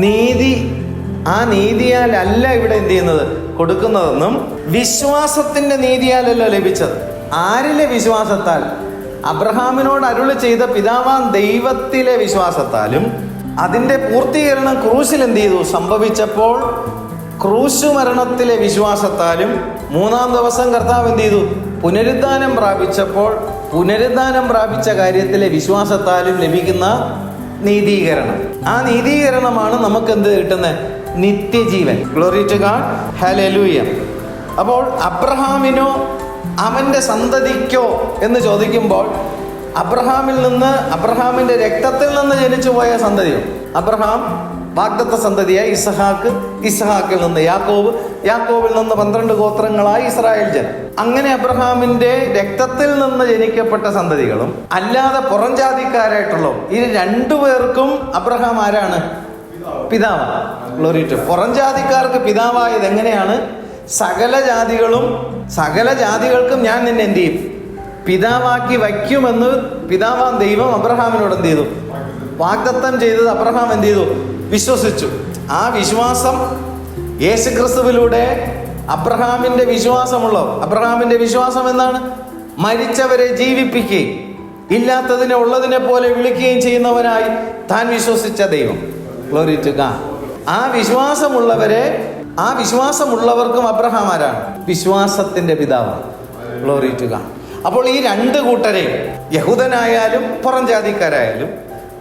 നീതി, ആ നീതിയാലല്ല ഇവിടെ എന്ത് ചെയ്യുന്നത്? കൊടുക്കുന്നതെന്നും വിശ്വാസത്തിന്റെ നീതിയാലല്ലോ ലഭിച്ചത്. ആരിലെ വിശ്വാസത്താൽ? അബ്രഹാമിനോട് അരുളി ചെയ്ത പിതാവാം ദൈവത്തിലെ വിശ്വാസത്താലും, അതിൻ്റെ പൂർത്തീകരണം ക്രൂശിൽ എന്ത് ചെയ്തു? സംഭവിച്ചപ്പോൾ ക്രൂശു മരണത്തിലെ വിശ്വാസത്താലും, മൂന്നാം ദിവസം കർത്താവ് എന്ത് ചെയ്തു? പുനരുദ്ധാനം പ്രാപിച്ചപ്പോൾ പുനരുദ്ധാനം പ്രാപിച്ച കാര്യത്തിലെ വിശ്വാസത്താലും ലഭിക്കുന്ന നീതീകരണം. ആ നീതീകരണമാണ് നമുക്ക് എന്ത് കിട്ടുന്നത്? നിത്യജീവൻ. Glory to God. ഹല്ലേലൂയ. അപ്പോൾ അബ്രഹാമിനോ അവൻ്റെ സന്തതിക്കോ എന്ന് ചോദിക്കുമ്പോൾ, അബ്രഹാമിൽ നിന്ന്, അബ്രഹാമിൻ്റെ രക്തത്തിൽ നിന്ന് ജനിച്ചു പോയ സന്തതിയോ? അബ്രഹാം വാഗ്ദത്ത സന്തതിയായ ഇസ്ഹാക്ക്, ഇസ്ഹാക്കിൽ നിന്ന് യാക്കോബ്, യാക്കോബിൽ നിന്ന് 12 ഗോത്രങ്ങളായി ഇസ്രായേൽ ജനം. അങ്ങനെ അബ്രഹാമിന്റെ രക്തത്തിൽ നിന്ന് ജനിക്കപ്പെട്ട സന്തതികളും അല്ലാതെ പുറംജാതിക്കാരായിട്ടുള്ള ഈ രണ്ടുപേർക്കും അബ്രഹാം ആരാണ്? പിതാവ്. Glory to. പുറംജാതിക്കാർക്ക് പിതാവായത് എങ്ങനെയാണ്? സകല ജാതികൾക്കും ഞാൻ നിന്നെ എന്ത് ചെയ്യും? പിതാവാക്കി വയ്ക്കുമെന്ന് പിതാവാം ദൈവം അബ്രഹാമിനോട് എന്ത് ചെയ്തു? വാഗ്ദത്തം ചെയ്തത് അബ്രഹാം എന്ത് ചെയ്തു? വിശ്വസിച്ചു. ആ വിശ്വാസം യേശുക്രിസ്തുവിലൂടെ അബ്രഹാമിന്റെ വിശ്വാസം എന്താണ്? മരിച്ചവരെ ജീവിപ്പിക്കുകയും ഇല്ലാത്തതിനെ ഉള്ളതിനെ പോലെ വിളിക്കുകയും ചെയ്യുന്നവനായി താൻ വിശ്വസിച്ച ദൈവം. Glory to God. ആ വിശ്വാസമുള്ളവർക്കും അബ്രഹാം ആരാണ്? വിശ്വാസത്തിന്റെ പിതാവ്. Glory to God. അപ്പോൾ ഈ രണ്ട് കൂട്ടരെയും, യഹൂദനായാലും പുറംജാതിക്കാരായാലും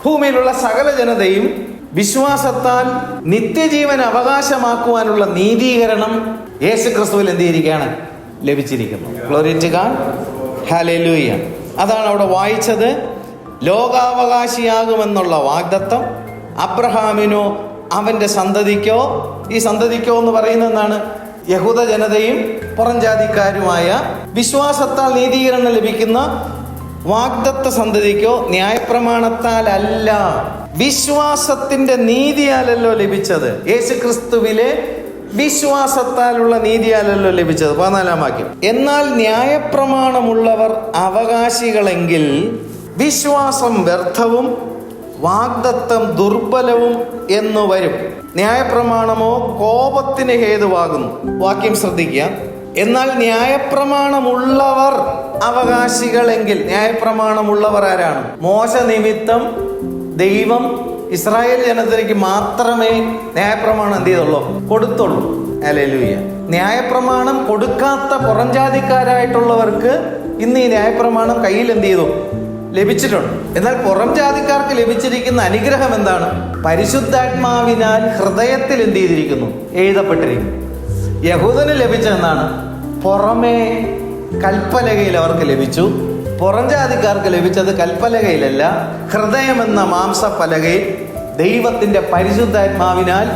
ഭൂമിയിലുള്ള സകല ജനതയും വിശ്വാസത്താൽ നിത്യജീവൻ അവകാശമാക്കുവാനുള്ള നീതീകരണം യേശുക്രിസ്തുവിൽ എന്ത് ചെയ്തിരിക്കുകയാണ്? ലഭിച്ചിരിക്കുന്നു. Glory to God. ഹല്ലേലൂയ. അതാണ് അവിടെ വായിച്ചത്. ലോകാവകാശിയാകുമെന്നുള്ള വാഗ്ദത്തം അബ്രഹാമിനോ അവൻ്റെ സന്തതിക്കോ, ഈ സന്തതിക്കോ എന്ന് പറയുന്നത് എന്താണ്? യഹൂദ ജനതയും പുറംജാതിക്കാരുമായ വിശ്വാസത്താൽ നീതീകരണം ലഭിക്കുന്ന വാഗ്ദത്ത സന്തതിക്കോ ന്യായപ്രമാണത്താലല്ല, വിശ്വാസത്തിന്റെ നീതിയാലല്ലോ ലഭിച്ചത്. യേശുക്രിസ്തുവിലെ വിശ്വാസത്താലുള്ള നീതിയാലല്ലോ ലഭിച്ചത്. 14-ാം വാക്യം. എന്നാൽ ന്യായപ്രമാണമുള്ളവർ അവകാശികളെങ്കിൽ വിശ്വാസം വ്യർത്ഥവും വാഗ്ദത്തം ദുർബലവും എന്നു വരും. ന്യായപ്രമാണമോ കോപത്തിന് ഹേതുവാകുന്നു. വാക്യം ശ്രദ്ധിക്കുക. എന്നാൽ ന്യായപ്രമാണമുള്ളവർ അവകാശികളെങ്കിൽ, ന്യായപ്രമാണമുള്ളവർ ആരാണ്? മോശ നിമിത്തം ദൈവം ഇസ്രായേൽ ജനതയ്ക്ക് മാത്രമേ ന്യായപ്രമാണം എന്ത് ചെയ്തുള്ളൂ? കൊടുത്തുള്ളൂ. ഹല്ലേലൂയ. ന്യായപ്രമാണം കൊടുക്കാത്ത പുറംജാതിക്കാരായിട്ടുള്ളവർക്ക് ഇന്ന് ഈ ന്യായപ്രമാണം കയ്യിൽ എന്ത് ചെയ്തു? ലഭിച്ചിട്ടുണ്ട്. എന്നാൽ പുറംജാതിക്കാർക്ക് ലഭിച്ചിരിക്കുന്ന അനുഗ്രഹം എന്താണ്? പരിശുദ്ധാത്മാവിനാൽ ഹൃദയത്തിൽ എന്ത് ചെയ്തിരിക്കുന്നു? എഴുതപ്പെട്ടിരിക്കുന്നു. യഹൂദന് ലഭിച്ചതെന്താണ്? പുറമേ കൽപ്പലകയിൽ അവർക്ക് ലഭിച്ചു. പുറംജാതിക്കാർക്ക് ലഭിച്ചത് കൽപ്പലകയിലല്ല, ഹൃദയമെന്ന മാംസപ്പലകയിൽ ദൈവത്തിന്റെ പരിശുദ്ധാത്മാവിനാൽ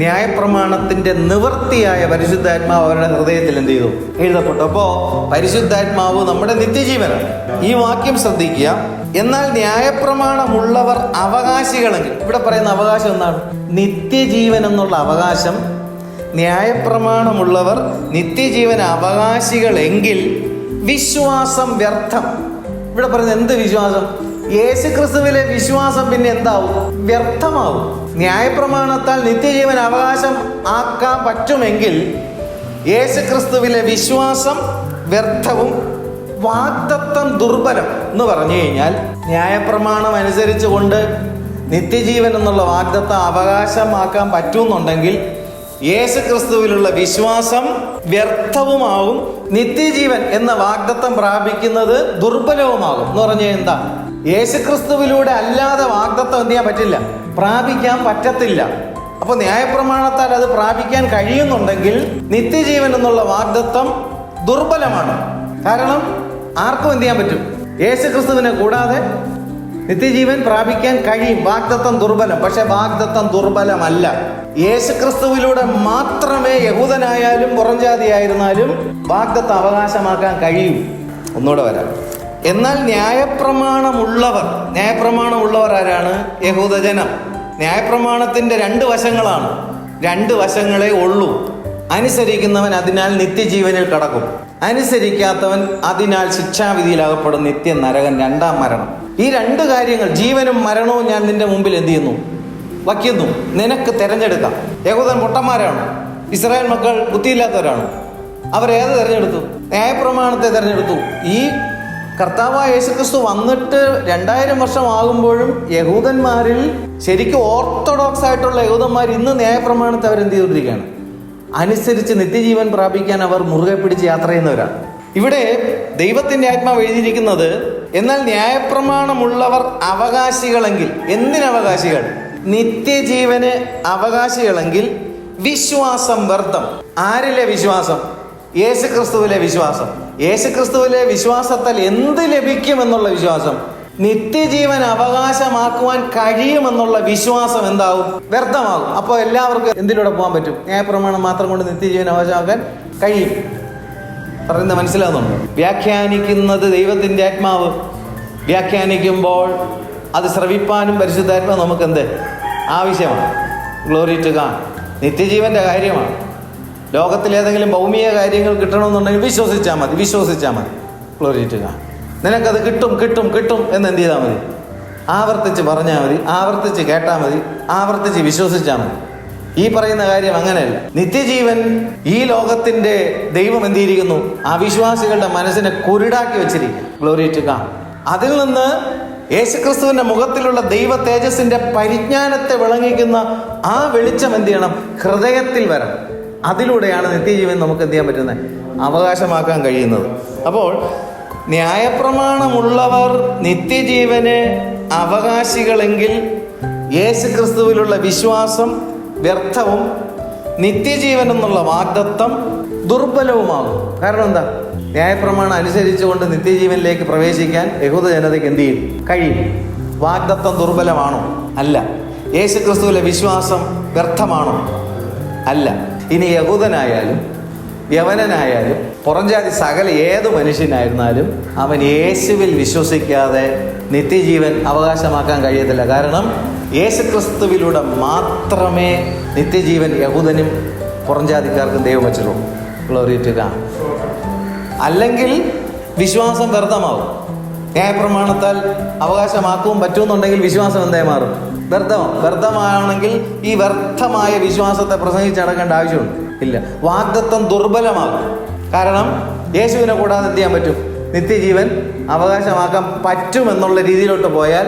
ന്യായപ്രമാണത്തിന്റെ നിവൃത്തിയായ പരിശുദ്ധാത്മാവ് അവരുടെ ഹൃദയത്തിൽ എന്ത് ചെയ്തു? എഴുതപ്പെട്ടു. അപ്പോ പരിശുദ്ധാത്മാവ് നമ്മുടെ നിത്യജീവനാണ്. ഈ വാക്യം ശ്രദ്ധിക്കുക. എന്നാൽ ന്യായപ്രമാണമുള്ളവർ അവകാശികളെങ്കിൽ, ഇവിടെ പറയുന്ന അവകാശം എന്താണ്? നിത്യജീവൻ എന്നുള്ള അവകാശം ന്യായപ്രമാണമുള്ളവർ നിത്യജീവൻ അവകാശികളെങ്കിൽ വിശ്വാസം വ്യർത്ഥം. ഇവിടെ പറയുന്നത് എന്ത് വിശ്വാസം? യേശുക്രിസ്തുവിലെ വിശ്വാസം പിന്നെ എന്താവും? വ്യർത്ഥമാവും. ന്യായപ്രമാണത്താൽ നിത്യജീവൻ അവകാശം ആക്കാൻ പറ്റുമെങ്കിൽ യേശുക്രിസ്തുവിലെ വിശ്വാസം വ്യർത്ഥവും വാഗ്ദത്തം ദുർബലം എന്ന് പറഞ്ഞു കഴിഞ്ഞാൽ, ന്യായപ്രമാണം അനുസരിച്ച് കൊണ്ട് നിത്യജീവൻ എന്നുള്ള വാഗ്ദത്തം അവകാശമാക്കാൻ പറ്റുമെന്നുണ്ടെങ്കിൽ യേശുക്രിസ്തുവിലുള്ള വിശ്വാസം വ്യർത്ഥവുമാവും, നിത്യജീവൻ എന്ന വാഗ്ദത്തം പ്രാപിക്കുന്നത് ദുർബലവുമാകും. എന്ന് പറഞ്ഞാൽ എന്താ? യേശുക്രിസ്തുവിലൂടെ അല്ലാതെ വാഗ്ദത്തം എന്ത് ചെയ്യാൻ പറ്റില്ല, പ്രാപിക്കാൻ പറ്റത്തില്ല. അപ്പൊ ന്യായപ്രമാണത്താൽ അത് പ്രാപിക്കാൻ കഴിയുന്നുണ്ടെങ്കിൽ നിത്യജീവൻ എന്നുള്ള വാഗ്ദത്തം ദുർബലമാണ്. കാരണം ആർക്കും എന്ത് ചെയ്യാൻ പറ്റും? യേശുക്രിസ്തുവിനെ കൂടാതെ നിത്യജീവൻ പ്രാപിക്കാൻ കഴിയും. വാഗ്ദത്തം ദുർബലം. പക്ഷെ വാഗ്ദത്തം ദുർബലമല്ല. യേശുക്രിസ്തുവിലൂടെ മാത്രമേ യഹൂദനായാലും പുറംജാതിയായിരുന്നാലും വാഗ്ദത്തം അവകാശമാക്കാൻ കഴിയും. ഒന്നുകൂടെ വരാം. എന്നാൽ ന്യായപ്രമാണമുള്ളവർ ആരാണ്? യഹൂദജനം. ന്യായപ്രമാണത്തിന്റെ രണ്ട് വശങ്ങളാണ്, രണ്ട് വശങ്ങളെ ഉള്ളൂ. അനുസരിക്കുന്നവൻ അതിനാൽ നിത്യജീവനിൽ കടക്കും, അനുസരിക്കാത്തവൻ അതിനാൽ ശിക്ഷാവിധിയിലാകപ്പെടും, നിത്യ നരകൻ, രണ്ടാം മരണം. ഈ രണ്ട് കാര്യങ്ങൾ, ജീവനും മരണവും, ഞാൻ നിന്റെ മുമ്പിൽ എന്ത് ചെയ്യുന്നു? വയ്ക്കുന്നു. നിനക്ക് തിരഞ്ഞെടുക്കാം. യഹൂദൻ പൊട്ടന്മാരാണ്, ഇസ്രായേൽ മക്കൾ ബുദ്ധിയില്ലാത്തവരാണ്. അവരേത് തിരഞ്ഞെടുത്തു? ന്യായപ്രമാണത്തെ തിരഞ്ഞെടുത്തു. ഈ കർത്താവായ യേശുക്രിസ്തു വന്നിട്ട് 2000 വർഷം ആകുമ്പോഴും യഹൂദന്മാരിൽ ശരിക്കും ഓർത്തഡോക്സ് ആയിട്ടുള്ള യഹൂദന്മാർ ഇന്ന് ന്യായപ്രമാണത്തെ അവരെന്ത് ചെയ്തുകൊണ്ടിരിക്കുകയാണ്? അനുസരിച്ച് നിത്യജീവൻ പ്രാപിക്കാൻ അവർ മുറുകെ പിടിച്ച് യാത്ര ചെയ്യുന്നവരാണ്. ഇവിടെ ദൈവത്തിന്റെ ആത്മാവ് എഴുതിയിരിക്കുന്നത്, എന്നാൽ ന്യായപ്രമാണമുള്ളവർ അവകാശികളെങ്കിൽ. എന്തിനവകാശികൾ? നിത്യജീവന് അവകാശികളെങ്കിൽ വിശ്വാസം വ്യർത്ഥം. ആരിലെ വിശ്വാസം? യേശുക്രിസ്തുവിലെ വിശ്വാസം. യേശുക്രിസ്തുവിലെ വിശ്വാസത്താൽ എന്ത് ലഭിക്കുമെന്നുള്ള വിശ്വാസം, നിത്യജീവൻ അവകാശമാക്കുവാൻ കഴിയുമെന്നുള്ള വിശ്വാസം എന്താവും? വ്യർത്ഥമാകും. അപ്പോൾ എല്ലാവർക്കും എന്തിലൂടെ പോകാൻ പറ്റും? ന്യായപ്രമാണം മാത്രം കൊണ്ട് നിത്യജീവൻ അവകാശമാക്കാൻ കഴിയും. പറയുന്നത് മനസ്സിലാകുന്നുണ്ടോ? വ്യാഖ്യാനിക്കുന്നത് ദൈവത്തിന്റെ ആത്മാവ്. വ്യാഖ്യാനിക്കുമ്പോൾ അത് ശ്രവിപ്പാനും പരിശുദ്ധാത്മാവ് നമുക്ക് എന്ത് ആവശ്യമാണ്? Glory to God. നിത്യജീവന്റെ കാര്യമാണ്. ലോകത്തിലേതെങ്കിലും ഭൗമിക കാര്യങ്ങൾ കിട്ടണമെന്നുണ്ടെങ്കിൽ വിശ്വസിച്ചാൽ മതി. Glory to God. നിനക്കത് കിട്ടും എന്ന് എന്ത് ചെയ്താൽ മതി? ആവർത്തിച്ച് പറഞ്ഞാൽ മതി, ആവർത്തിച്ച് കേട്ടാൽ മതി, ആവർത്തിച്ച് വിശ്വസിച്ചാൽ മതി. ഈ പറയുന്ന കാര്യം അങ്ങനെയല്ല. നിത്യജീവൻ ഈ ലോകത്തിന്റെ ദൈവം എന്ത് ചെയ്തിരിക്കുന്നു? അവിശ്വാസികളുടെ മനസ്സിനെ കുരുടാക്കി വെച്ചിരിക്കും. Glory to God. അതിൽ നിന്ന് യേശുക്രിസ്തുവിന്റെ മുഖത്തിലുള്ള ദൈവ തേജസ്സിന്റെ പരിജ്ഞാനത്തെ വിളങ്ങിക്കുന്ന ആ വെളിച്ചം എന്ത് ചെയ്യണം? ഹൃദയത്തിൽ വരണം. അതിലൂടെയാണ് നിത്യജീവൻ നമുക്ക് എന്ത് ചെയ്യാൻ പറ്റുന്നത്? അവകാശമാക്കാൻ കഴിയുന്നത്. അപ്പോൾ ന്യായപ്രമാണമുള്ളവർ നിത്യജീവന് അവകാശികളെങ്കിൽ യേശുക്രിസ്തുവിലുള്ള വിശ്വാസം വ്യർത്ഥവും നിത്യജീവൻ എന്നുള്ള വാഗ്ദത്തം ദുർബലവുമാകും. കാരണം എന്താ? ന്യായപ്രമാണം അനുസരിച്ചുകൊണ്ട് നിത്യജീവനിലേക്ക് പ്രവേശിക്കാൻ യഹൂദ ജനതയ്ക്ക് എന്ത് ചെയ്യും? കഴിയും. വാഗ്ദത്തം ദുർബലമാണോ? അല്ല. യേശുക്രിസ്തുവിലെ വിശ്വാസം വ്യർത്ഥമാണോ? അല്ല. ഇനി യഹൂദനായാലും യവനനായാലും പുറംജാതി സകല ഏത് മനുഷ്യനായിരുന്നാലും അവൻ യേശുവിൽ വിശ്വസിക്കാതെ നിത്യജീവൻ അവകാശമാക്കാൻ കഴിയത്തില്ല. കാരണം യേശുക്രിസ്തുവിലൂടെ മാത്രമേ നിത്യജീവൻ യഹൂദനും പുറംജാതിക്കാർക്കും ദൈവം വച്ചുള്ളൂ. Glory to God. അല്ലെങ്കിൽ വിശ്വാസം വ്യർത്ഥമാവും. ന്യായപ്രമാണത്താൽ അവകാശമാക്കുകയും പറ്റുമെന്നുണ്ടെങ്കിൽ വിശ്വാസം എന്തായി മാറും? വ്യർത്ഥമാണെങ്കിൽ ഈ വ്യർത്ഥമായ വിശ്വാസത്തെ പ്രസംഗിച്ചടക്കേണ്ട ആവശ്യമുണ്ട്? ഇല്ല. വാഗ്ദത്തം ദുർബലമാകും. കാരണം യേശുവിനെ കൂടാതെ എന്ത് ചെയ്യാൻ പറ്റും? നിത്യജീവൻ അവകാശമാക്കാൻ പറ്റുമെന്നുള്ള രീതിയിലോട്ട് പോയാൽ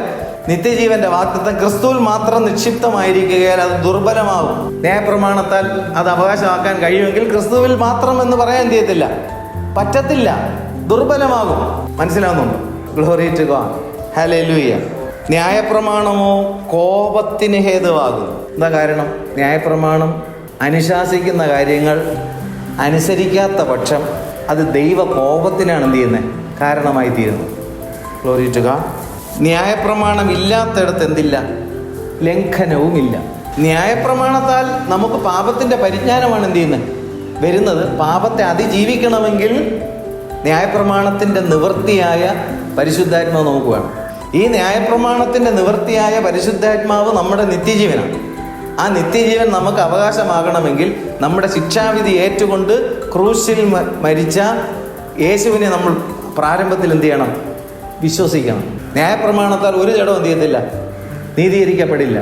നിത്യജീവന്റെ വാഗ്ദത്തം ക്രിസ്തുവിൽ മാത്രം നിക്ഷിപ്തമായിരിക്കുകയാൽ അത് ദുർബലമാകും. ന്യായപ്രമാണത്താൽ അത് അവകാശമാക്കാൻ കഴിയുമെങ്കിൽ ക്രിസ്തുവിൽ മാത്രം എന്ന് പറയാൻ എന്ത് ചെയ്യത്തില്ല? പറ്റത്തില്ല. ദുർബലമാകും. മനസ്സിലാവുന്നുണ്ടോ? Glory to God. ഹല്ലേലൂയ. ന്യായപ്രമാണമോ കോപത്തിന് ഹേതുവാകുന്നു. എന്താ കാരണം? ന്യായപ്രമാണം അനുശാസിക്കുന്ന കാര്യങ്ങൾ അനുസരിക്കാത്ത പക്ഷം അത് ദൈവ കോപത്തിനാണ് എന്ത് ചെയ്യുന്നത്? കാരണമായി തീരുന്നത്. Glory to God. ന്യായപ്രമാണം ഇല്ലാത്തയിടത്ത് എന്തില്ല? ലംഘനവുമില്ല. ന്യായപ്രമാണത്താൽ നമുക്ക് പാപത്തിന്റെ പരിജ്ഞാനമാണ് എന്ത് ചെയ്യുന്നത്? വരുന്നത്. പാപത്തെ അതിജീവിക്കണമെങ്കിൽ ന്യായപ്രമാണത്തിന്റെ നിവൃത്തിയായ പരിശുദ്ധാത്മാവ് നമുക്ക് വേണം. ഈ ന്യായപ്രമാണത്തിന്റെ നിവൃത്തിയായ പരിശുദ്ധാത്മാവ് നമ്മുടെ നിത്യജീവനാണ്. ആ നിത്യജീവൻ നമുക്ക് അവകാശമാകണമെങ്കിൽ നമ്മുടെ ശിക്ഷാവിധി ഏറ്റുകൊണ്ട് ക്രൂശിൽ മരിച്ച യേശുവിനെ നമ്മൾ പ്രാരംഭത്തിൽ എന്ത് ചെയ്യണം? വിശ്വസിക്കണം. ന്യായപ്രമാണത്താൽ ഒരു ജഡവും എന്ത് ചെയ്യത്തില്ല? നീതീകരിക്കപ്പെടില്ല.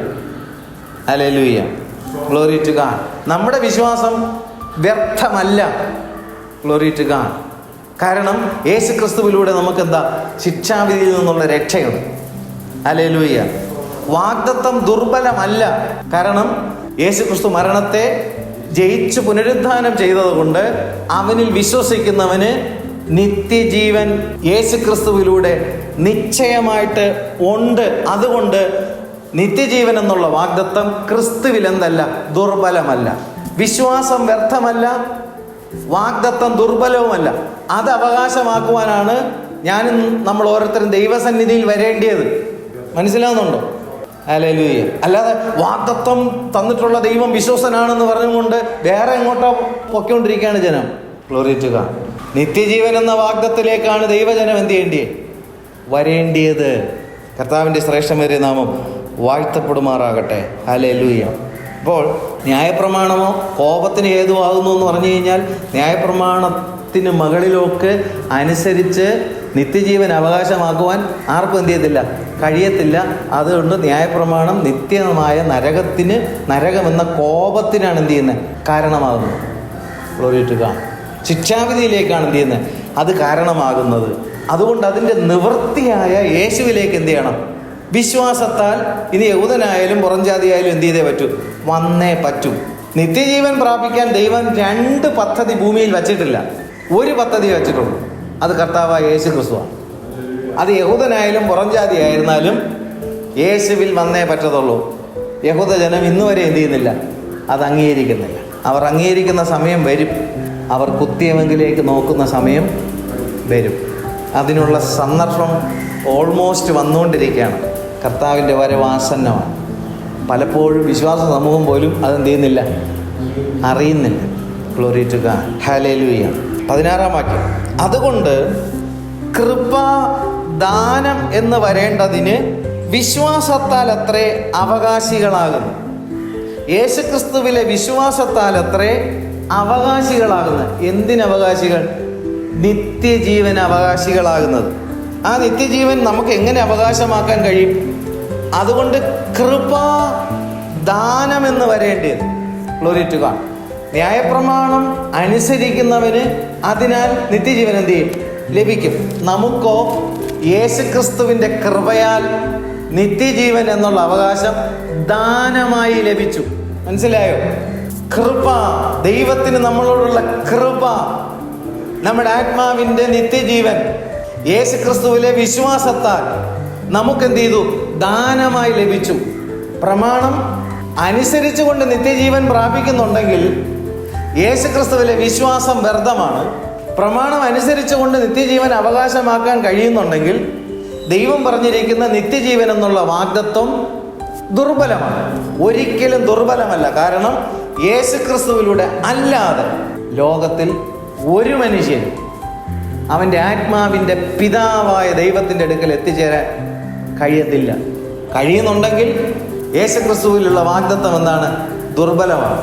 Hallelujah, glory to God. നമ്മുടെ വിശ്വാസം വ്യർത്ഥമല്ല. Glory to God. കാരണം യേശു ക്രിസ്തുവിലൂടെ നമുക്ക് എന്താ? ശിക്ഷാവിധിയിൽ നിന്നുള്ള രക്ഷയുണ്ട്. ഹല്ലേലൂയ. വാഗ്ദത്തം ദുർബലമല്ല. കാരണം യേശു ക്രിസ്തു മരണത്തെ ജയിച്ചു പുനരുദ്ധാനം ചെയ്തതുകൊണ്ട് അവനിൽ വിശ്വസിക്കുന്നവന് നിത്യജീവൻ യേശു ക്രിസ്തുവിലൂടെ നിശ്ചയമായിട്ട് ഉണ്ട്. അതുകൊണ്ട് നിത്യജീവൻ എന്നുള്ള വാഗ്ദത്തം ക്രിസ്തുവിൽ എന്തല്ല? ദുർബലമല്ല. വിശ്വാസം വ്യർത്ഥമല്ല, വാഗ്ദത്തം ദുർബലവുമല്ല. അത് അവകാശമാക്കുവാനാണ് ഞാനും നമ്മൾ ഓരോരുത്തരും ദൈവസന്നിധിയിൽ വരേണ്ടിയത്. മനസ്സിലാവുന്നുണ്ടോ? ഹല്ലേലൂയ. അല്ലാതെ വാഗ്ദത്തം തന്നിട്ടുള്ള ദൈവം വിശ്വസനാണെന്ന് പറഞ്ഞുകൊണ്ട് വേറെ എങ്ങോട്ടോ പൊയ്ക്കൊണ്ടിരിക്കുകയാണ് ജനം. Glory to God. നിത്യജീവൻ എന്ന വാഗ്ദത്തിലേക്കാണ് ദൈവജനം എന്ത് ചെയ്യേണ്ടിയത്? വരേണ്ടിയത്. കർത്താവിൻ്റെ ശ്രേഷ്ഠമേറിയ നാമം വാഴ്ത്തപ്പെടുമാറാകട്ടെ. ഹല്ലേലൂയ. അപ്പോൾ ന്യായപ്രമാണമോ കോപത്തിന് ഹേതുവാകുന്നു എന്ന് പറഞ്ഞു കഴിഞ്ഞാൽ ന്യായപ്രമാണത്തിന് മകളിലൊക്കെ അനുസരിച്ച് നിത്യജീവൻ അവകാശമാക്കുവാൻ ആർക്കും എന്ത് ചെയ്യത്തില്ല? കഴിയത്തില്ല. അതുകൊണ്ട് ന്യായപ്രമാണം നിത്യമായ നരകമെന്ന കോപത്തിനാണ് എന്ത് ചെയ്യുന്നത്? കാരണമാകുന്നത്. Glory to God. ശിക്ഷാവിധിയിലേക്കാണ് എന്ത് ചെയ്യുന്നത്? അത് കാരണമാകുന്നത്. അതുകൊണ്ട് അതിൻ്റെ നിവൃത്തിയായ യേശുവിലേക്ക് എന്ത് ചെയ്യണം? വിശ്വാസത്താൽ ഇനി യഹൂദനായാലും പുറംജാതിയായാലും എന്ത് ചെയ്തേ പറ്റൂ? വന്നേ പറ്റൂ. നിത്യജീവൻ പ്രാപിക്കാൻ ദൈവം 2 പദ്ധതി ഭൂമിയിൽ വച്ചിട്ടില്ല. ഒരു പദ്ധതി വച്ചിട്ടുള്ളൂ. അത് കർത്താവായ യേശു ക്രിസ്തുവാണ്. അത് യഹൂദനായാലും പുറംജാതി ആയിരുന്നാലും യേശുവിൽ വന്നേ പറ്റത്തുള്ളൂ. യഹൂദജനം ഇന്നുവരെ എന്ത് ചെയ്യുന്നില്ല? അത് അംഗീകരിക്കുന്നില്ല. അവർ അംഗീകരിക്കുന്ന സമയം വരും. അവർ കുത്തിയവെങ്കിലേക്ക് നോക്കുന്ന സമയം വരും. അതിനുള്ള സന്ദർഭം ഓൾമോസ്റ്റ് വന്നുകൊണ്ടിരിക്കുകയാണ്. കർത്താവിൻ്റെ വരവാസന്നമാണ്. പലപ്പോഴും വിശ്വാസ സമൂഹം പോലും അതെന്ത് ചെയ്യുന്നില്ല? അറിയുന്നില്ല. Glory to God. ഹല്ലേലൂയ. 16-ാം വാക്യം. അതുകൊണ്ട് കൃപാദാനം എന്ന് വരേണ്ടതിന് വിശ്വാസത്താൽ അത്രേ അവകാശികളാകുന്നു. യേശുക്രിസ്തുവിലെ വിശ്വാസത്താൽ അത്രേ അവകാശികളാകുന്നത്. എന്തിനവകാശികൾ? നിത്യജീവൻ അവകാശികളാകുന്നത്. ആ നിത്യജീവൻ നമുക്ക് എങ്ങനെ അവകാശമാക്കാൻ കഴിയും? അതുകൊണ്ട് കൃപാദാനം എന്ന് വരേണ്ടത്. Glory to God. ന്യായപ്രമാണം അനുസരിക്കുന്നവന് അതിനാൽ നിത്യജീവൻ എന്ത് ചെയ്യും? ലഭിക്കും. നമുക്കോ യേശുക്രിസ്തുവിൻ്റെ കൃപയാൽ നിത്യജീവൻ എന്നുള്ള അവകാശം ദാനമായി ലഭിച്ചു. മനസ്സിലായോ? കൃപ, ദൈവത്തിന് നമ്മളോടുള്ള കൃപ, നമ്മുടെ ആത്മാവിൻ്റെ നിത്യജീവൻ യേശുക്രിസ്തുവിലെ വിശ്വാസത്താൽ നമുക്കെന്ത് ചെയ്തു? ദാനമായി ലഭിച്ചു. പ്രമാണം അനുസരിച്ചുകൊണ്ട് നിത്യജീവൻ പ്രാപിക്കുന്നുണ്ടെങ്കിൽ യേശുക്രിസ്തുവിലെ വിശ്വാസം വ്യർത്ഥമാണ്. പ്രമാണം അനുസരിച്ചുകൊണ്ട് നിത്യജീവൻ അവകാശമാക്കാൻ കഴിയുന്നുണ്ടെങ്കിൽ ദൈവം പറഞ്ഞിരിക്കുന്ന നിത്യജീവൻ എന്നുള്ള വാഗ്ദത്വം ദുർബലമാണ്. ഒരിക്കലും ദുർബലമല്ല. കാരണം യേശുക്രിസ്തുവിലൂടെ അല്ലാതെ ലോകത്തിൽ ഒരു മനുഷ്യൻ അവൻ്റെ ആത്മാവിൻ്റെ പിതാവായ ദൈവത്തിൻ്റെ അടുക്കൽ എത്തിച്ചേരാൻ കഴിയത്തില്ല. കഴിയുന്നുണ്ടെങ്കിൽ യേശുക്രിസ്തുവിലുള്ള വാഗ്ദത്തം എന്താണ്? ദുർബലമാണ്.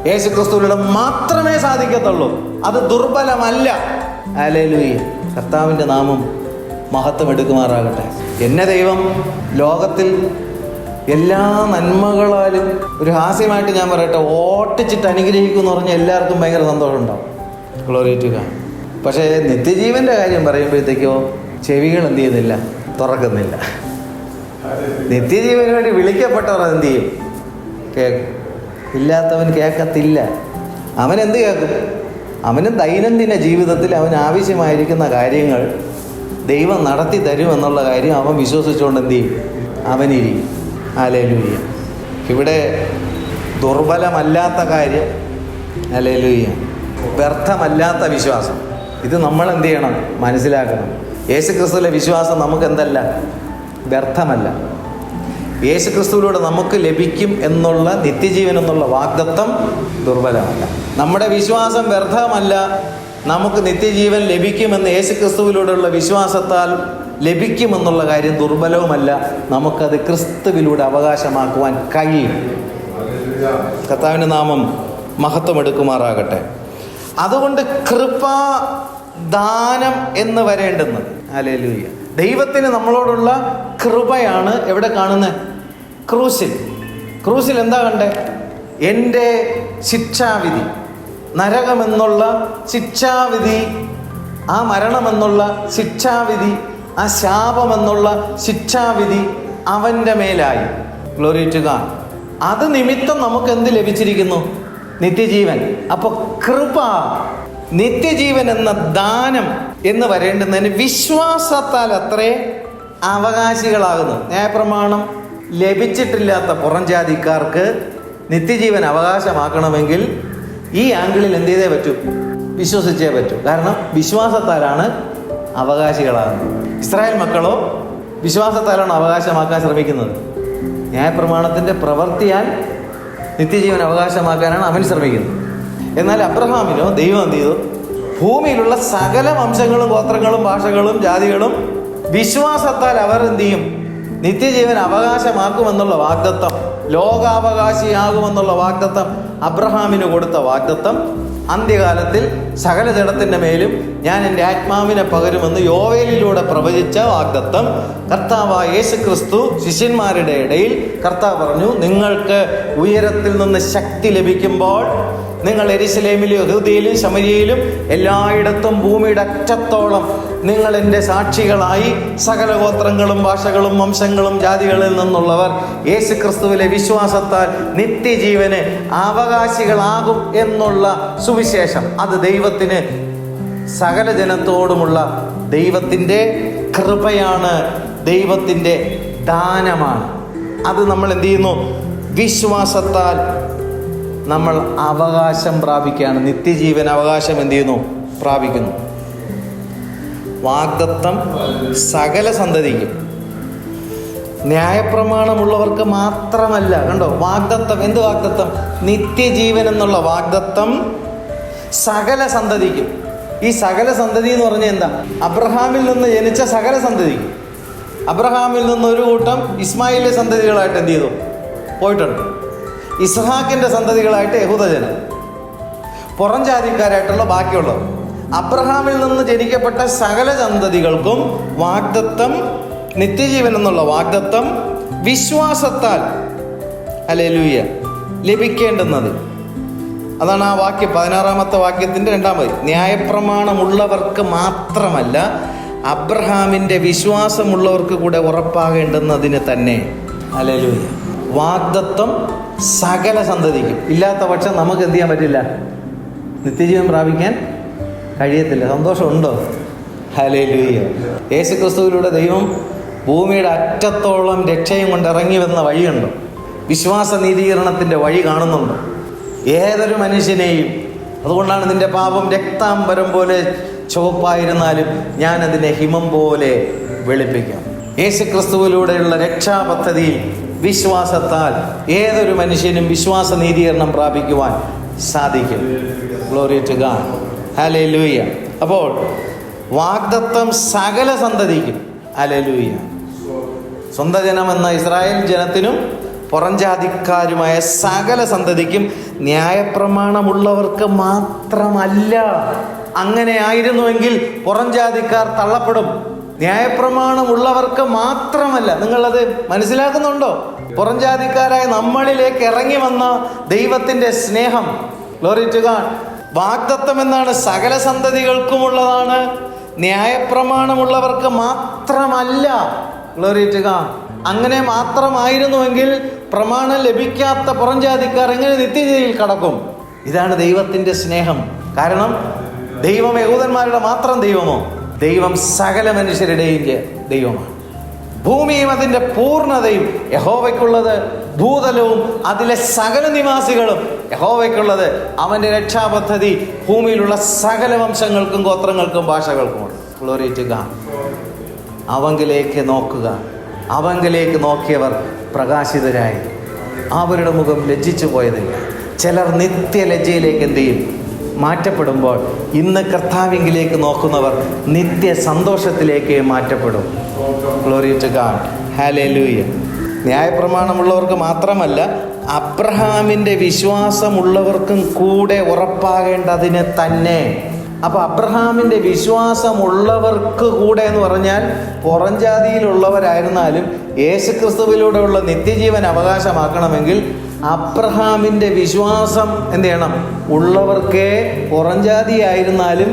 യേശുക്രിസ്തുവിലൂടെ മാത്രമേ സാധിക്കത്തുള്ളൂ. അത് ദുർബലമല്ല. ഹല്ലേലൂയ. കർത്താവിൻ്റെ നാമം മഹത്വം എടുക്കുമാറാകട്ടെ. എന്നെ ദൈവം ലോകത്തിൽ എല്ലാ നന്മകളാലും ഒരു ഹാസ്യമായിട്ട് ഞാൻ പറയട്ടെ, ഓട്ടിച്ചിട്ട് അനുഗ്രഹിക്കുമെന്ന് പറഞ്ഞാൽ എല്ലാവർക്കും ഭയങ്കര സന്തോഷം ഉണ്ടാവും. Glory to God. പക്ഷേ നിത്യജീവൻ്റെ കാര്യം പറയുമ്പോഴത്തേക്കോ ചെവികൾ എന്ത് ചെയ്യുന്നില്ല? തുറക്കുന്നില്ല. നിത്യജീവന് വേണ്ടി വിളിക്കപ്പെട്ടവർ എന്ത് ചെയ്യും? കേൾക്കും. ഇല്ലാത്തവൻ കേൾക്കത്തില്ല. അവൻ എന്ത് കേൾക്കും? അവന് ദൈനംദിന ജീവിതത്തിൽ അവന് ആവശ്യമായിരിക്കുന്ന കാര്യങ്ങൾ ദൈവം നടത്തി തരുമെന്നുള്ള കാര്യം അവൻ വിശ്വസിച്ചുകൊണ്ട് എന്ത് ചെയ്യും? അവനിരിക്കും. ഹല്ലേലൂയ. ഇവിടെ ദുർബലമല്ലാത്ത കാര്യം, ഹല്ലേലൂയ, വ്യർത്ഥമല്ലാത്ത വിശ്വാസം, ഇത് നമ്മൾ എന്ത് ചെയ്യണം? മനസ്സിലാക്കണം. യേശുക്രിസ്തുവിലെ വിശ്വാസം നമുക്ക് എന്തല്ല? വ്യർത്ഥമല്ല. യേശുക്രിസ്തുവിലൂടെ നമുക്ക് ലഭിക്കും എന്നുള്ള നിത്യജീവൻ എന്നുള്ള വാഗ്ദത്തം ദുർബലമല്ല. നമ്മുടെ വിശ്വാസം വ്യർത്ഥമല്ല. നമുക്ക് നിത്യജീവൻ ലഭിക്കുമെന്ന് യേശുക്രിസ്തുവിലൂടെയുള്ള വിശ്വാസത്താൽ ലഭിക്കുമെന്നുള്ള കാര്യം ദുർബലവുമല്ല. നമുക്കത് ക്രിസ്തുവിലൂടെ അവകാശമാക്കുവാൻ കഴിയും. കർത്താവിൻ്റെ നാമം മഹത്വം എടുക്കുമാറാകട്ടെ. അതുകൊണ്ട് കൃപാദാനം എന്ന് വരേണ്ടുന്നത്. ഹല്ലേലൂയ. ദൈവത്തിന് നമ്മളോടുള്ള കൃപയാണ് എവിടെ കാണുന്നത്? ക്രൂസിൽ എന്താ കണ്ടേ? എൻ്റെ ശിക്ഷാവിധി, നരകമെന്നുള്ള ശിക്ഷാവിധി, ആ മരണമെന്നുള്ള ശിക്ഷാവിധി, ആ ശാപമെന്നുള്ള ശിക്ഷാവിധി അവൻ്റെ മേലായി. Glory to God. അത് നിമിത്തം നമുക്ക് എന്ത് ലഭിച്ചിരിക്കുന്നു? നിത്യജീവൻ. അപ്പോൾ കൃപ, നിത്യജീവൻ എന്ന ദാനം എന്ന് വരേണ്ടുന്നതിന് വിശ്വാസത്താൽ അത്രേ അവകാശികളാകുന്നു. ന്യായപ്രമാണം ലഭിച്ചിട്ടില്ലാത്ത പുറംജാതിക്കാർക്ക് നിത്യജീവൻ അവകാശമാക്കണമെങ്കിൽ ഈ ആംഗിളിൽ എന്ത് ചെയ്തേ പറ്റൂ? വിശ്വസിച്ചേ പറ്റൂ. കാരണം വിശ്വാസത്താലാണ് അവകാശികളാകുന്നത്. ഇസ്രായേൽ മക്കളോ വിശ്വാസത്താലാണ് അവകാശമാക്കാൻ ശ്രമിക്കുന്നത്. ന്യായപ്രമാണത്തിൻ്റെ പ്രവൃത്തിയാൽ നിത്യജീവൻ അവകാശമാക്കാനാണ് അവൻ ശ്രമിക്കുന്നത്. എന്നാൽ അബ്രഹാമിനോ ദൈവം എന്ത് ചെയ്തു? ഭൂമിയിലുള്ള സകല വംശങ്ങളും ഗോത്രങ്ങളും ഭാഷകളും ജാതികളും വിശ്വാസത്താൽ അവർ എന്ത് ചെയ്യും? നിത്യജീവൻ അവകാശമാക്കുമെന്നുള്ള വാഗ്ദത്തം, ലോകാവകാശിയാകുമെന്നുള്ള വാഗ്ദത്തം, അബ്രഹാമിന് കൊടുത്ത വാഗ്ദത്തം അന്ത്യകാലത്തിൽ സകല ജഡത്തിൻ്റെ മേലും ഞാൻ എൻ്റെ ആത്മാവിനെ പകരുമെന്ന് യോവേലിലൂടെ പ്രവചിച്ച വാഗ്ദത്തം കർത്താവായ യേശു ക്രിസ്തു ശിഷ്യന്മാരുടെ ഇടയിൽ കർത്താവ് പറഞ്ഞു, നിങ്ങൾക്ക് ഉയരത്തിൽ നിന്ന് ശക്തി ലഭിക്കുമ്പോൾ നിങ്ങൾ യെരുശലേമിലും യഹൂദയിലും ശമര്യയിലും എല്ലായിടത്തും ഭൂമിയുടെ അറ്റത്തോളം നിങ്ങൾ എൻ്റെ സാക്ഷികളായി, സകല ഗോത്രങ്ങളും ഭാഷകളും വംശങ്ങളും ജാതികളിൽ നിന്നുള്ളവർ യേശു ക്രിസ്തുവിലെ വിശ്വാസത്താൽ നിത്യജീവന് അവകാശികളാകും എന്നുള്ള സുവിശേഷം. അത് ദൈവത്തിന് സകല ജനത്തോടുമുള്ള ദൈവത്തിൻ്റെ കൃപയാണ്, ദൈവത്തിൻ്റെ ദാനമാണ്. അത് നമ്മൾ എന്ത് ചെയ്യുന്നു? വിശ്വാസത്താൽ നമ്മൾ അവകാശം പ്രാപിക്കുകയാണ്. നിത്യജീവൻ അവകാശം എന്ത് ചെയ്യുന്നു? പ്രാപിക്കുന്നു. വാഗ്ദത്തം സകല സന്തതിക്കും, ന്യായപ്രമാണമുള്ളവർക്ക് മാത്രമല്ല. കണ്ടോ, വാഗ്ദത്തം. എന്ത് വാഗ്ദത്തം? നിത്യജീവൻ എന്നുള്ള വാഗ്ദത്തം സകല സന്തതിക്കും. ഈ സകല സന്തതി എന്ന് പറഞ്ഞാൽ എന്താ? അബ്രഹാമിൽ നിന്ന് ജനിച്ച സകല സന്തതിക്കും. അബ്രഹാമിൽ നിന്ന് ഒരു കൂട്ടം ഇസ്മായിലിലെ സന്തതികളായിട്ട് എന്ത് ചെയ്തു? പോയിട്ടുണ്ട്. ഇസ്ഹാക്കിൻ്റെ സന്തതികളായിട്ട് യഹൂദജനം, പുറം ജാതിക്കാരായിട്ടുള്ള ബാക്കിയുള്ളവർ. അബ്രഹാമിൽ നിന്ന് ജനിക്കപ്പെട്ട സകല സന്തതികൾക്കും വാഗ്ദത്തം, നിത്യജീവൻ എന്നുള്ള വാഗ്ദത്തം വിശ്വാസത്താൽ ഹല്ലേലൂയ ലഭിക്കേണ്ടുന്നത്. അതാണ് ആ വാക്യം, 16-ാമത്തെ വാക്യത്തിൻ്റെ 2-ാമത്. ന്യായപ്രമാണമുള്ളവർക്ക് മാത്രമല്ല, അബ്രഹാമിൻ്റെ വിശ്വാസമുള്ളവർക്ക് കൂടെ ഉറപ്പാകേണ്ടുന്നതിന് തന്നെ. ഹല്ലേലൂയ. വാഗ്ദത്തം സകല സന്തതിക്കും. ഇല്ലാത്ത പക്ഷം നമുക്ക് എന്ത് ചെയ്യാൻ പറ്റില്ല? നിത്യജീവൻ പ്രാപിക്കാൻ കഴിയത്തില്ല. സന്തോഷമുണ്ടോ? ഹല്ലേലൂയ. യേശു ക്രിസ്തുവിലൂടെ ദൈവം ഭൂമിയുടെ അറ്റത്തോളം രക്ഷയും കൊണ്ട് ഇറങ്ങി വന്ന വഴിയുണ്ടോ? വിശ്വാസ നീതീകരണത്തിൻ്റെ വഴി കാണുന്നുണ്ടോ? ഏതൊരു മനുഷ്യനെയും. അതുകൊണ്ടാണ് നിന്റെ പാപം രക്താംബരം പോലെ ചുവപ്പായിരുന്നാലും ഞാൻ അതിനെ ഹിമം പോലെ വെളുപ്പിക്കാം. യേശു ക്രിസ്തുവിലൂടെയുള്ള രക്ഷാപദ്ധതിയിൽ വിശ്വാസത്താൽ ഏതൊരു മനുഷ്യനും വിശ്വാസ നീതീകരണം പ്രാപിക്കുവാൻ സാധിക്കും. Glory to God. ഹല്ലേലൂയ. അപ്പോൾ വാഗ്ദത്തം സകല സന്തതിക്കും. ഹല്ലേലൂയ. സ്വന്തം ജനമെന്ന ഇസ്രായേൽ ജനത്തിനും പുറംജാതിക്കാരുമായ സകല സന്തതിക്കും, ന്യായപ്രമാണമുള്ളവർക്ക് മാത്രമല്ല. അങ്ങനെ ആയിരുന്നുവെങ്കിൽ പുറംജാതിക്കാർ തള്ളപ്പെടും. ന്യായപ്രമാണമുള്ളവർക്ക് മാത്രമല്ല. നിങ്ങളത് മനസ്സിലാക്കുന്നുണ്ടോ? പുറംജാതിക്കാരായ നമ്മളിലേക്ക് ഇറങ്ങി വന്ന ദൈവത്തിൻ്റെ സ്നേഹം. Glory to God. വാഗ്ദത്തം എന്നാണ് സകല സന്തതികൾക്കുമുള്ളതാണ്, ന്യായപ്രമാണമുള്ളവർക്ക് മാത്രമല്ല. Glory to God. അങ്ങനെ മാത്രമായിരുന്നുവെങ്കിൽ പ്രമാണം ലഭിക്കാത്ത പുറംജാതിക്കാർ എങ്ങനെ നിത്യജീവിയിൽ കടക്കും? ഇതാണ് ദൈവത്തിൻ്റെ സ്നേഹം. കാരണം ദൈവം യഹൂദന്മാരുടെ മാത്രം ദൈവമോ? ദൈവം സകല മനുഷ്യരുടെയും ദൈവമാണ്. ഭൂമിയും അതിൻ്റെ പൂർണ്ണതയും യഹോവയ്ക്കുള്ളത്, ഭൂതലവും അതിലെ സകല നിവാസികളും യഹോവയ്ക്കുള്ളത്. അവൻ്റെ രക്ഷാപദ്ധതി ഭൂമിയിലുള്ള സകല വംശങ്ങൾക്കും ഗോത്രങ്ങൾക്കും ഭാഷകൾക്കുമുണ്ട്. Glory to God. അവങ്കിലേക്ക് നോക്കുക. അവങ്കിലേക്ക് നോക്കിയവർ പ്രകാശിതരായി, അവരുടെ മുഖം ലജ്ജിച്ചു പോയതില്ല. ചിലർ നിത്യലജ്ജയിലേക്ക് എന്ത് ചെയ്യും? മാറ്റപ്പെടുമ്പോൾ ഇന്ന് കർത്താവിങ്കിലേക്ക് നോക്കുന്നവർ നിത്യ സന്തോഷത്തിലേക്ക് മാറ്റപ്പെടും. Glory to God. ഹല്ലേലൂയ. ന്യായപ്രമാണമുള്ളവർക്ക് മാത്രമല്ല, അബ്രഹാമിൻ്റെ വിശ്വാസമുള്ളവർക്കും കൂടെ ഉറപ്പാകേണ്ടതിന് തന്നെ. അപ്പോൾ അബ്രഹാമിൻ്റെ വിശ്വാസമുള്ളവർക്ക് കൂടെ എന്ന് പറഞ്ഞാൽ പുറംജാതിയിലുള്ളവരായിരുന്നാലും യേശുക്രിസ്തുവിലൂടെയുള്ള നിത്യജീവൻ അവകാശമാക്കണമെങ്കിൽ അബ്രഹാമിൻ്റെ വിശ്വാസം എന്ത് ചെയ്യണം? ഉള്ളവർക്കേ പുറംജാതിയായിരുന്നാലും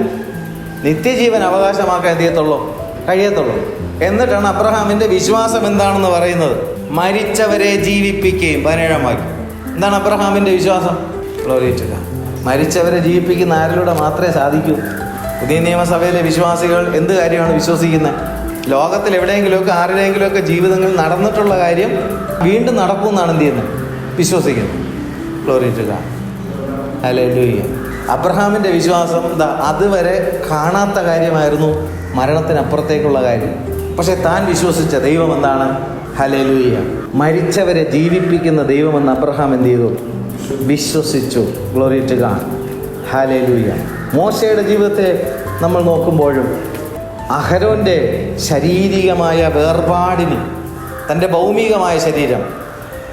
നിത്യജീവൻ അവകാശമാക്കാൻ കഴിയത്തുള്ളൂ. എന്നിട്ടാണ് അബ്രഹാമിൻ്റെ വിശ്വാസം എന്താണെന്ന് പറയുന്നത്. മരിച്ചവരെ ജീവിപ്പിക്കുകയും 17 വാക്യം. എന്താണ് അബ്രഹാമിൻ്റെ വിശ്വാസം? മരിച്ചവരെ ജീവിപ്പിക്കുന്ന ആരിലൂടെ മാത്രമേ സാധിക്കൂ? പുതിയ നിയമസഭയിലെ വിശ്വാസികൾ എന്ത് കാര്യമാണ് വിശ്വസിക്കുന്നത്? ലോകത്തിൽ എവിടെയെങ്കിലുമൊക്കെ ആരുടെയെങ്കിലുമൊക്കെ ജീവിതങ്ങളിൽ നടന്നിട്ടുള്ള കാര്യം വീണ്ടും നടക്കുമെന്നാണ് എന്ത് ചെയ്യുന്നത്? വിശ്വസിക്കുന്നത്. Glory to God. ഹല്ലേലൂയ. അബ്രഹാമിൻ്റെ വിശ്വാസം അതുവരെ കാണാത്ത കാര്യമായിരുന്നു, മരണത്തിനപ്പുറത്തേക്കുള്ള കാര്യം. പക്ഷെ താൻ വിശ്വസിച്ച ദൈവം എന്താണ്? ഹല്ലേലൂയ. മരിച്ചവരെ ജീവിപ്പിക്കുന്ന ദൈവമെന്ന് അബ്രഹാം എന്ത് ചെയ്തു? വിശ്വസിച്ചു. Glory to God. ഹല്ലേലൂയ. മോശയുടെ ജീവിതത്തെ നമ്മൾ നോക്കുമ്പോഴും അഹരോൻ്റെ ശാരീരികമായ വേർപാടിന് തൻ്റെ ഭൗമികമായ ശരീരം,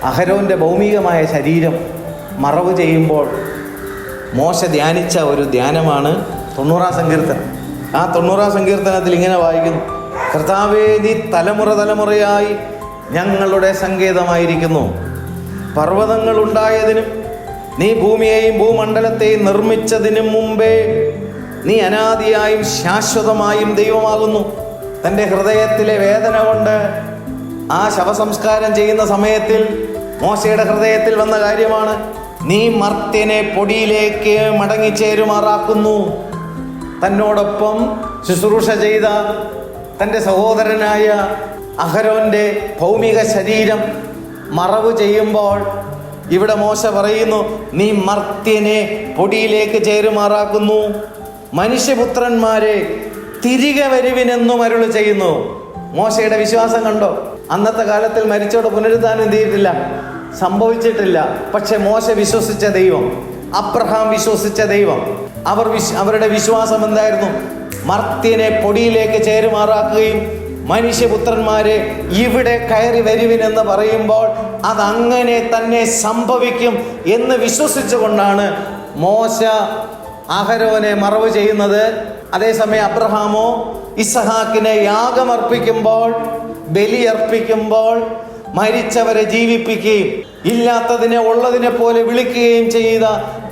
അഹരോൻ്റെ ഭൗമികമായ ശരീരം മറവ് ചെയ്യുമ്പോൾ മോശ ധ്യാനിച്ച ഒരു ധ്യാനമാണ് 90-ാം സങ്കീർത്തനം. ആ 90-ാം സങ്കീർത്തനത്തിൽ ഇങ്ങനെ വായിക്കുന്നു: കർത്താവേ, നീ തലമുറയായി ഞങ്ങളുടെ സങ്കേതമായിരിക്കുന്നു. പർവ്വതങ്ങൾ ഉണ്ടായതിനും നീ ഭൂമിയെയും ഭൂമണ്ഡലത്തെയും നിർമ്മിച്ചതിനും മുമ്പേ നീ അനാദിയായും ശാശ്വതമായും ദൈവമാകുന്നു. തൻ്റെ ഹൃദയത്തിലെ വേദന കൊണ്ട് ആ ശവസംസ്കാരം ചെയ്യുന്ന സമയത്തിൽ മോശയുടെ ഹൃദയത്തിൽ വന്ന കാര്യമാണ്: നീ മർത്യനെ പൊടിയിലേക്ക് മടങ്ങിച്ചേരുമാറാക്കുന്നു. തന്നോടൊപ്പം ശുശ്രൂഷ ചെയ്ത തൻ്റെ സഹോദരനായ അഹരോൻ്റെ ഭൗമിക ശരീരം മറവ് ചെയ്യുമ്പോൾ ഇവിടെ മോശ പറയുന്നു: നീ മർത്യനെ പൊടിയിലേക്ക് ചേരുമാറാക്കുന്നു, മനുഷ്യപുത്രന്മാരെ തിരികെ വരുവിനെന്നും അരുളി ചെയ്യുന്നു. മോശയുടെ വിശ്വാസം കണ്ടോ? അന്നത്തെ കാലത്തിൽ മരിച്ചോടെ പുനരുദ്ധാനം എന്ത് ചെയ്തിട്ടില്ല, സംഭവിച്ചിട്ടില്ല. പക്ഷെ മോശ വിശ്വസിച്ച ദൈവം, അബ്രഹാം വിശ്വസിച്ച ദൈവം, അവരുടെ വിശ്വാസം എന്തായിരുന്നു? മർത്യനെ പൊടിയിലേക്ക് ചേരുമാറാക്കുകയും മനുഷ്യപുത്രന്മാരെ ഇവിടെ കയറി വരുവിനെന്ന് പറയുമ്പോൾ അതങ്ങനെ തന്നെ സംഭവിക്കും എന്ന് വിശ്വസിച്ചുകൊണ്ടാണ് മോശ അഹരോനെ മറവ് ചെയ്യുന്നത്. അതേസമയം അബ്രഹാമോ ഇസഹാക്കിനെ യാഗമർപ്പിക്കുമ്പോൾ, ബലിയർപ്പിക്കുമ്പോൾ മരിച്ചവരെ ജീവിപ്പിക്കുകയും ഇല്ലാത്തതിനെ ഉള്ളതിനെ പോലെ വിളിക്കുകയും ചെയ്ത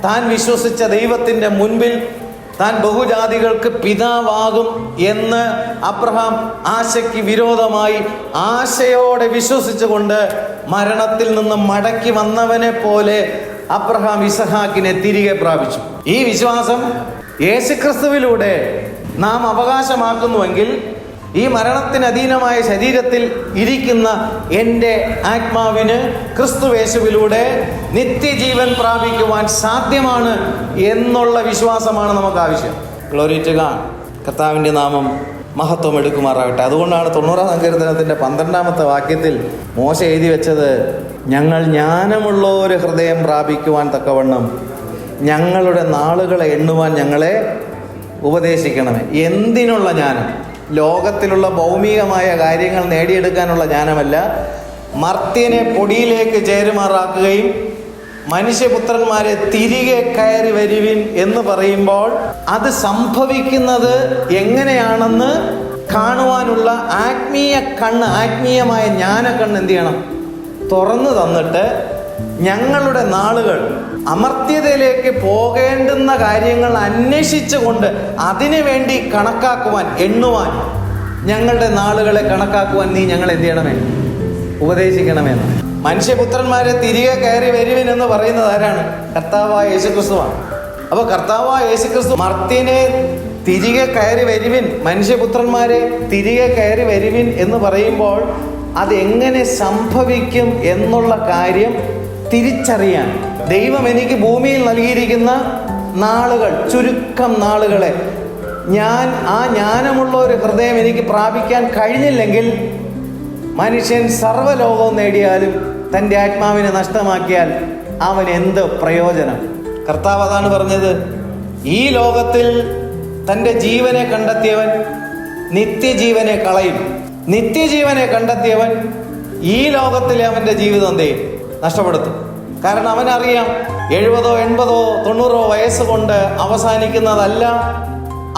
താൻ വിശ്വസിച്ച ദൈവത്തിൻ്റെ മുൻപിൽ താൻ ബഹുജാതികൾക്ക് പിതാവാകും എന്ന് അബ്രഹാം ആശയ്ക്ക് വിരോധമായി ആശയോടെ വിശ്വസിച്ചുകൊണ്ട് മരണത്തിൽ നിന്ന് മടക്കി വന്നവനെ പോലെ അബ്രഹാം ഇസഹാക്കിനെ തിരികെ പ്രാപിച്ചു. ഈ വിശ്വാസം യേശുക്രിസ്തുവിലൂടെ നാം അവകാശമാക്കുന്നുവെങ്കിൽ ഈ മരണത്തിന് അധീനമായ ശരീരത്തിൽ ഇരിക്കുന്ന എൻ്റെ ആത്മാവിന് ക്രിസ്തുയേശുവിലൂടെ നിത്യജീവൻ പ്രാപിക്കുവാൻ സാധ്യമാണ് എന്നുള്ള വിശ്വാസമാണ് നമുക്ക് ആവശ്യം. Glory to God. കർത്താവിൻ്റെ നാമം മഹത്വം എടുക്കുമാറാകട്ടെ. അതുകൊണ്ടാണ് 90-ാം സങ്കീർത്തനത്തിൻ്റെ 12-ാമത്തെ വാക്യത്തിൽ മോശ എഴുതി വെച്ചത്: ഞങ്ങൾ ജ്ഞാനമുള്ള ഒരു ഹൃദയം പ്രാപിക്കുവാൻ തക്കവണ്ണം ഞങ്ങളുടെ നാളുകളെ എണ്ണുവാൻ ഞങ്ങളെ ഉപദേശിക്കണമേ. എന്തിനുള്ള ജ്ഞാനം? ലോകത്തിലുള്ള ഭൗമികമായ കാര്യങ്ങൾ നേടിയെടുക്കാനുള്ള ജ്ഞാനമല്ല, മർത്യനെ പൊടിയിലേക്ക് ചേരുമാറാക്കുകയും മനുഷ്യപുത്രന്മാരെ തിരികെ കയറി വരുവിൻ എന്ന് പറയുമ്പോൾ അത് സംഭവിക്കുന്നത് എങ്ങനെയാണെന്ന് കാണുവാനുള്ള ആത്മീയ കണ്ണ്, ആത്മീയമായ ജ്ഞാനക്കണ്ണ് എന്ത് ചെയ്യണം? തുറന്നു തന്നിട്ട് ഞങ്ങളുടെ നാളുകൾ അമർത്യതയിലേക്ക് പോകേണ്ടുന്ന കാര്യങ്ങൾ അന്വേഷിച്ചുകൊണ്ട് അതിനു വേണ്ടി കണക്കാക്കുവാൻ, എണ്ണുവാൻ, ഞങ്ങളുടെ നാളുകളെ കണക്കാക്കുവാൻ നീ ഞങ്ങൾ എന്ത് ചെയ്യണമേ? ഉപദേശിക്കണമെന്ന്. മനുഷ്യപുത്രന്മാരെ തിരികെ കയറി വരുവിൻ എന്ന് പറയുന്നത് ആരാണ്? കർത്താവായ യേശുക്രിസ്തുവാണ്. അപ്പോൾ കർത്താവായ യേശുക്രിസ്തു മർത്യനെ തിരികെ കയറി വരുവിൻ, മനുഷ്യപുത്രന്മാരെ തിരികെ കയറി വരുവിൻ എന്ന് പറയുമ്പോൾ അതെങ്ങനെ സംഭവിക്കും എന്നുള്ള കാര്യം തിരിച്ചറിയാൻ ദൈവം എനിക്ക് ഭൂമിയിൽ നൽകിയിരിക്കുന്ന നാളുകൾ, ചുരുക്കം നാളുകളെ ഞാൻ ആ ജ്ഞാനമുള്ള ഒരു ഹൃദയം എനിക്ക് പ്രാപിക്കാൻ കഴിഞ്ഞില്ലെങ്കിൽ മനുഷ്യൻ സർവ്വലോകവും നേടിയാലും തൻ്റെ ആത്മാവിനെ നഷ്ടമാക്കിയാൽ അവൻ എന്ത് പ്രയോജനം? കർത്താവ് അതാണ് പറഞ്ഞത്: ഈ ലോകത്തിൽ തൻ്റെ ജീവനെ കണ്ടെത്തിയവൻ നിത്യജീവനെ കളയും, നിത്യജീവനെ കണ്ടെത്തിയവൻ ഈ ലോകത്തിലെ അവൻ്റെ ജീവിതം എന്ത് ചെയ്യും? നഷ്ടപ്പെടുത്തും. കാരണം അവനറിയാം 70, 80, 90 വയസ്സ് കൊണ്ട് അവസാനിക്കുന്നതല്ല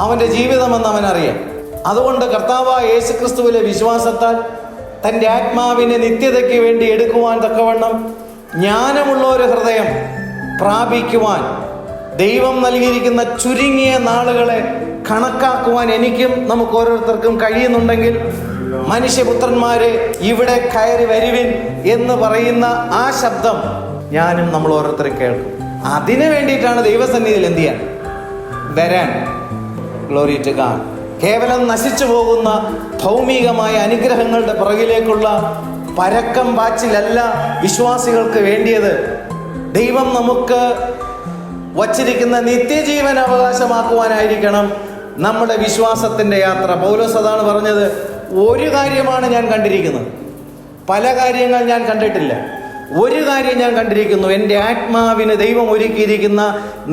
അവൻ്റെ ജീവിതമെന്ന് അവനറിയാം. അതുകൊണ്ട് കർത്താവായ യേശുക്രിസ്തുവിലെ വിശ്വാസത്താൽ തൻ്റെ ആത്മാവിനെ നിത്യതയ്ക്ക് വേണ്ടി എടുക്കുവാൻ തക്കവണ്ണം ജ്ഞാനമുള്ള ഒരു ഹൃദയം പ്രാപിക്കുവാൻ ദൈവം നൽകിയിരിക്കുന്ന ചുരുങ്ങിയ നാളുകളെ കണക്കാക്കുവാൻ എനിക്കും നമുക്ക് ഓരോരുത്തർക്കും കഴിയുന്നുണ്ടെങ്കിൽ, മനുഷ്യപുത്രന്മാരെ ഇവിടെ കയറി വരുവിൻ എന്ന് പറയുന്ന ആ ശബ്ദം ഞാനും നമ്മൾ ഓരോരുത്തരും കേൾക്കും. അതിനു വേണ്ടിയിട്ടാണ് ദൈവസന്നിധിയിൽ എന്ത് ചെയ്യാൻ വരാൻ. Glory to God. കേവലം നശിച്ചു പോകുന്ന ഭൗമികമായ അനുഗ്രഹങ്ങളുടെ പുറകിലേക്കുള്ള പരക്കം പാച്ചിലല്ല വിശ്വാസികൾക്ക് വേണ്ടിയത്. ദൈവം നമുക്ക് വച്ചിരിക്കുന്ന നിത്യജീവൻ അവകാശമാക്കുവാനായിരിക്കണം നമ്മുടെ വിശ്വാസത്തിൻ്റെ യാത്ര. പൗലോസ് അതാണ് പറഞ്ഞത്, ഒരു കാര്യമാണ് ഞാൻ കണ്ടിരിക്കുന്നത്, പല കാര്യങ്ങൾ ഞാൻ കണ്ടിട്ടില്ല. ഒരു കാര്യം ഞാൻ കണ്ടിരിക്കുന്നു, എൻ്റെ ആത്മാവിന് ദൈവം ഒരുക്കിയിരിക്കുന്ന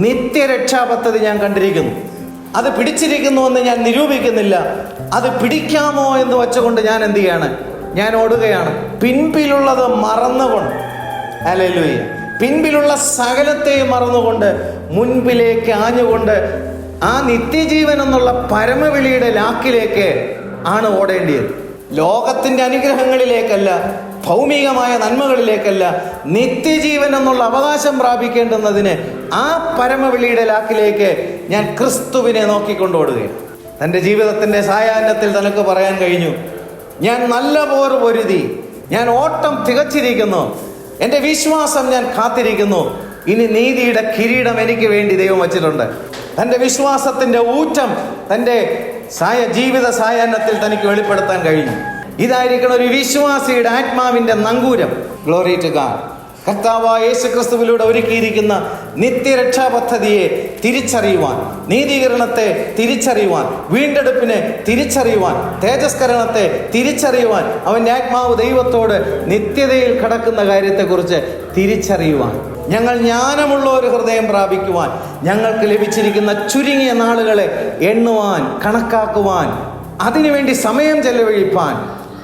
നിത്യരക്ഷാ പദ്ധതി ഞാൻ കണ്ടിരിക്കുന്നു. അത് പിടിച്ചിരിക്കുന്നുവെന്ന് ഞാൻ നിരൂപിക്കുന്നില്ല. അത് പിടിക്കാമോ എന്ന് വെച്ചുകൊണ്ട് ഞാൻ എന്ത് ചെയ്യാണ്? ഞാൻ ഓടുകയാണ്. പിൻപിലുള്ളത് മറന്നുകൊണ്ട്, ഹല്ലേലൂയ, പിൻപിലുള്ള സകലത്തെയും മറന്നുകൊണ്ട് മുൻപിലേക്ക് ആഞ്ഞുകൊണ്ട് ആ നിത്യജീവൻ എന്നുള്ള പരമവിളിയുടെ ലാക്കിലേക്ക് ആണ് ഓടേണ്ടിയത്. ലോകത്തിൻ്റെ അനുഗ്രഹങ്ങളിലേക്കല്ല, ഭൗമികമായ നന്മകളിലേക്കല്ല, നിത്യജീവൻ എന്നുള്ള അവകാശം പ്രാപിക്കേണ്ടുന്നതിന് ആ പരമവിളിയുടെ ലാക്കിലേക്ക് ഞാൻ ക്രിസ്തുവിനെ നോക്കിക്കൊണ്ടോടുകയാണ്. തൻ്റെ ജീവിതത്തിൻ്റെ സായാഹ്നത്തിൽ തനിക്ക് പറയാൻ കഴിഞ്ഞു, ഞാൻ നല്ല പോർ പൊരുതി, ഞാൻ ഓട്ടം തികച്ചിരിക്കുന്നു, എൻ്റെ വിശ്വാസം ഞാൻ കാത്തിരിക്കുന്നു, ഇനി നീതിയുടെ കിരീടം എനിക്ക് വേണ്ടി ദൈവം വച്ചിട്ടുണ്ട്. തൻ്റെ വിശ്വാസത്തിൻ്റെ ഊറ്റം തൻ്റെ ജീവിത സായാഹ്നത്തിൽ തനിക്ക് വെളിപ്പെടുത്താൻ കഴിഞ്ഞു. ഇതായിരിക്കണം ഒരു വിശ്വാസിയുടെ ആത്മാവിൻ്റെ നങ്കൂരം. Glory to God. കർത്താവായ യേശുക്രിസ്തുവിലൂടെ ഒരുക്കിയിരിക്കുന്ന നിത്യരക്ഷാ പദ്ധതിയെ തിരിച്ചറിയുവാൻ, നീതീകരണത്തെ തിരിച്ചറിയുവാൻ, വീണ്ടെടുപ്പിനെ തിരിച്ചറിയുവാൻ, തേജസ്കരണത്തെ തിരിച്ചറിയുവാൻ, അവൻ്റെ ആത്മാവ് ദൈവത്തോട് നിത്യതയിൽ കടക്കുന്ന കാര്യത്തെക്കുറിച്ച് തിരിച്ചറിയുവാൻ, ഞങ്ങൾ ജ്ഞാനമുള്ള ഒരു ഹൃദയം പ്രാപിക്കുവാൻ, ഞങ്ങൾക്ക് ലഭിച്ചിരിക്കുന്ന ചുരുങ്ങിയ നാളുകളെ എണ്ണുവാൻ, കണക്കാക്കുവാൻ, അതിനുവേണ്ടി സമയം ചെലവഴിപ്പാൻ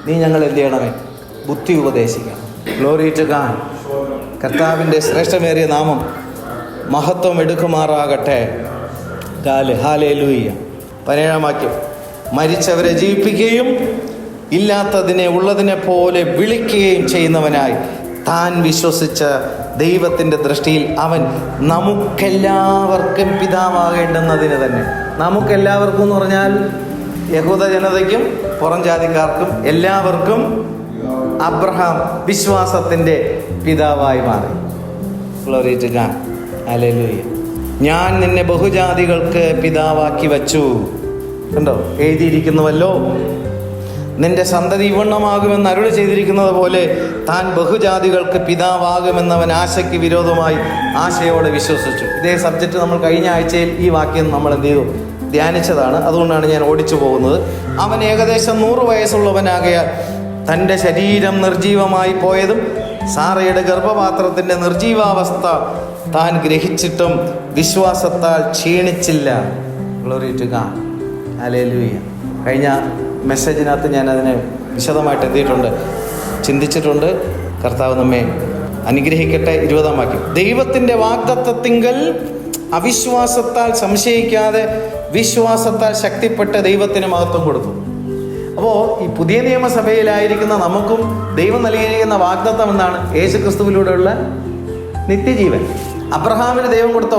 നീ ഞങ്ങൾ എന്ത് ചെയ്യണമേ? ബുദ്ധി ഉപദേശിക്കണം. Glory to God. കർത്താവിൻ്റെ ശ്രേഷ്ഠമേറിയ നാമം മഹത്വം എടുക്കുമാറാകട്ടെ. ഹല്ലേലൂയ. 17-ാം വാക്യം, മരിച്ചവരെ ജീവിപ്പിക്കുകയും ഇല്ലാത്തതിനെ ഉള്ളതിനെ പോലെ വിളിക്കുകയും ചെയ്യുന്നവനായി താൻ വിശ്വസിച്ച ദൈവത്തിൻ്റെ ദൃഷ്ടിയിൽ അവൻ നമുക്കെല്ലാവർക്കും പിതാവാകേണ്ടുന്നതിന് തന്നെ. നമുക്കെല്ലാവർക്കും എന്ന് പറഞ്ഞാൽ യഹൂദ ജനതയ്ക്കും പുറം ജാതിക്കാർക്കും എല്ലാവർക്കും അബ്രഹാം വിശ്വാസത്തിൻ്റെ പിതാവായി മാറി. Glory to God. ഹല്ലേലൂയ. ഞാൻ നിന്നെ ബഹുജാതികൾക്ക് പിതാവാക്കി വച്ചു. കണ്ടോ, എഴുതിയിരിക്കുന്നുവല്ലോ, നിന്റെ സന്തതി ഇവണ്ണമാകുമെന്ന് അരുളി ചെയ്തിരിക്കുന്നത് പോലെ താൻ ബഹുജാതികൾക്ക് പിതാവാകുമെന്നവൻ ആശയ്ക്ക് വിരോധമായി ആശയോടെ വിശ്വസിച്ചു. ഇതേ സബ്ജക്റ്റ് നമ്മൾ കഴിഞ്ഞ ആഴ്ചയിൽ ഈ വാക്യം നമ്മൾ എന്ത് ചെയ്തു? ധ്യാനിച്ചതാണ്. അതുകൊണ്ടാണ് ഞാൻ ഓടിച്ചു പോകുന്നത്. അവൻ ഏകദേശം 100 വയസ്സുള്ളവനാകയാൽ തൻ്റെ ശരീരം നിർജീവമായി പോയതും സാറയുടെ ഗർഭപാത്രത്തിൻ്റെ നിർജീവാവസ്ഥ താൻ ഗ്രഹിച്ചിട്ടും വിശ്വാസത്താൽ ക്ഷീണിച്ചില്ല. Glory to God. ഹല്ലേലൂയ. കഴിഞ്ഞ മെസ്സേജിനകത്ത് ഞാൻ അതിനെ വിശദമായിട്ട് എത്തിയിട്ടുണ്ട്, ചിന്തിച്ചിട്ടുണ്ട്. കർത്താവ് നമ്മെ അനുഗ്രഹിക്കട്ടെ. 20-ാം വാക്യം, ദൈവത്തിൻ്റെ വാഗ്ദത്തത്തിങ്കൽ അവിശ്വാസത്താൽ സംശയിക്കാതെ വിശ്വാസത്താൽ ശക്തിപ്പെട്ട് ദൈവത്തിന് മഹത്വം കൊടുത്തു. അപ്പോൾ ഈ പുതിയ നിയമസഭയിലായിരിക്കുന്ന നമുക്കും ദൈവം നൽകിയിരിക്കുന്ന വാഗ്ദത്തം എന്താണ്? യേശുക്രിസ്തുവിലൂടെയുള്ള നിത്യജീവൻ. അബ്രഹാമിന് ദൈവം കൊടുത്ത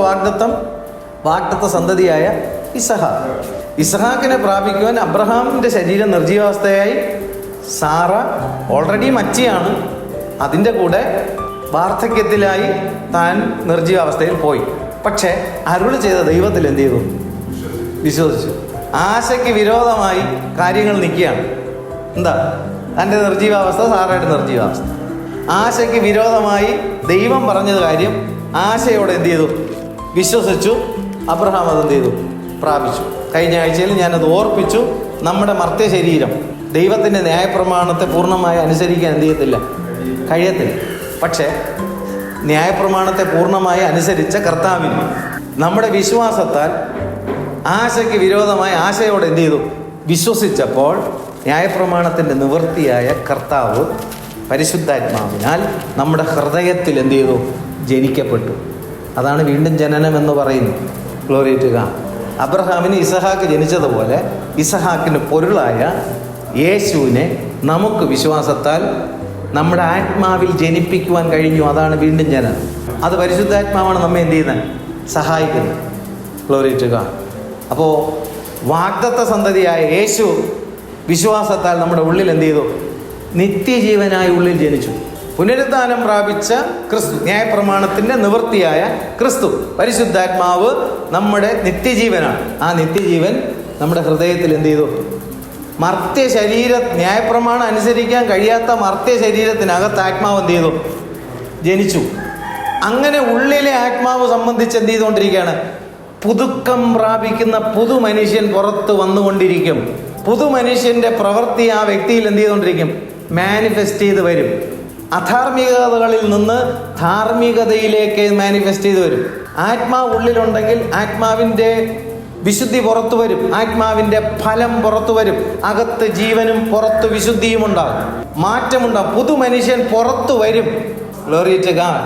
വാഗ്ദത്ത സന്തതിയായ ഇസഹാക്കിനെ പ്രാപിക്കുവാൻ അബ്രഹാമിൻ്റെ ശരീരം നിർജീവാവസ്ഥയായി. സാറ ഓൾറെഡി മച്ചിയാണ്, അതിൻ്റെ കൂടെ വാർദ്ധക്യത്തിലായി താൻ നിർജീവാവസ്ഥയിൽ പോയി. പക്ഷേ അരുളി ചെയ്ത ദൈവത്തിൽ എന്ത് ചെയ്തു? വിശ്വസിച്ചു. ആശയ്ക്ക് വിരോധമായി കാര്യങ്ങൾ നിൽക്കുകയാണ്. എന്താ? തൻ്റെ നിർജീവാവസ്ഥ, സാറയുടെ നിർജീവാവസ്ഥ. ആശയ്ക്ക് വിരോധമായി ദൈവം പറഞ്ഞത് കാര്യം ആശയോടെ എന്ത് ചെയ്തു? വിശ്വസിച്ചു. അബ്രഹാം അതെന്ത് ചെയ്തു? പ്രാപിച്ചു. കഴിഞ്ഞ ആഴ്ചയിൽ ഞാനത് ഓർപ്പിച്ചു. നമ്മുടെ മർത്യ ശരീരം ദൈവത്തിൻ്റെ ന്യായപ്രമാണത്തെ പൂർണ്ണമായി അനുസരിക്കാൻ എന്ത് ചെയ്യത്തില്ല? കഴിയത്തില്ല. പക്ഷേ ന്യായപ്രമാണത്തെ പൂർണ്ണമായി അനുസരിച്ച കർത്താവിന് നമ്മുടെ വിശ്വാസത്താൽ ആശയ്ക്ക് വിരോധമായ ആശയോടെ എന്ത് ചെയ്തു? വിശ്വസിച്ചപ്പോൾ ന്യായപ്രമാണത്തിൻ്റെ നിവൃത്തിയായ കർത്താവ് പരിശുദ്ധാത്മാവിനാൽ നമ്മുടെ ഹൃദയത്തിൽ എന്ത് ചെയ്തു? ജനിക്കപ്പെട്ടു. അതാണ് വീണ്ടും ജനനം എന്ന് പറയുന്നത്. Glory to God. അബ്രഹാമിന് ഇസഹാക്ക് ജനിച്ചതുപോലെ ഇസഹാക്കിന് പൊരുളായ യേശുവിനെ നമുക്ക് വിശ്വാസത്താൽ നമ്മുടെ ആത്മാവിൽ ജനിപ്പിക്കുവാൻ കഴിഞ്ഞു. അതാണ് വീണ്ടും ജനനം. അത് പരിശുദ്ധാത്മാവാണ് നമ്മെ എന്ത് ചെയ്യുന്നത്? സഹായിക്കുന്നത്. Glory to God. അപ്പോൾ വാഗ്ദത്ത സന്തതിയായ യേശു വിശ്വാസത്താൽ നമ്മുടെ ഉള്ളിൽ എന്ത് ചെയ്തു? നിത്യജീവനായി ഉള്ളിൽ ജനിച്ചു. പുനരുദ്ധാനം പ്രാപിച്ച ക്രിസ്തു, ന്യായപ്രമാണത്തിൻ്റെ നിവൃത്തിയായ ക്രിസ്തു, പരിശുദ്ധാത്മാവ് നമ്മുടെ നിത്യജീവനാണ്. ആ നിത്യജീവൻ നമ്മുടെ ഹൃദയത്തിൽ എന്ത് ചെയ്തു? മർത്യ ന്യായപ്രമാണം അനുസരിക്കാൻ കഴിയാത്ത മർത്യ ശരീരത്തിനകത്ത് ആത്മാവ് എന്ത് ചെയ്തു? ജനിച്ചു. അങ്ങനെ ഉള്ളിലെ ആത്മാവ് സംബന്ധിച്ച് എന്ത് ചെയ്തുകൊണ്ടിരിക്കുകയാണ്? പുതുക്കം പ്രാപിക്കുന്ന പുതു മനുഷ്യൻ പുറത്ത് വന്നുകൊണ്ടിരിക്കും. പുതു മനുഷ്യൻ്റെ പ്രവൃത്തി ആ വ്യക്തിയിൽ എന്ത് ചെയ്തുകൊണ്ടിരിക്കും? മാനിഫെസ്റ്റ് ചെയ്ത് വരും. അധാർമികതകളിൽ നിന്ന് ധാർമ്മികതയിലേക്ക് മാനിഫെസ്റ്റ് ചെയ്ത് വരും. ആത്മാവ് ഉള്ളിലുണ്ടെങ്കിൽ ആത്മാവിൻ്റെ വിശുദ്ധി പുറത്തു വരും, ആത്മാവിൻ്റെ ഫലം പുറത്തു വരും. അകത്ത് ജീവനും പുറത്ത് വിശുദ്ധിയും ഉണ്ടാകും, മാറ്റമുണ്ടാകും. പുതു മനുഷ്യൻ പുറത്തു വരും. Glory to God.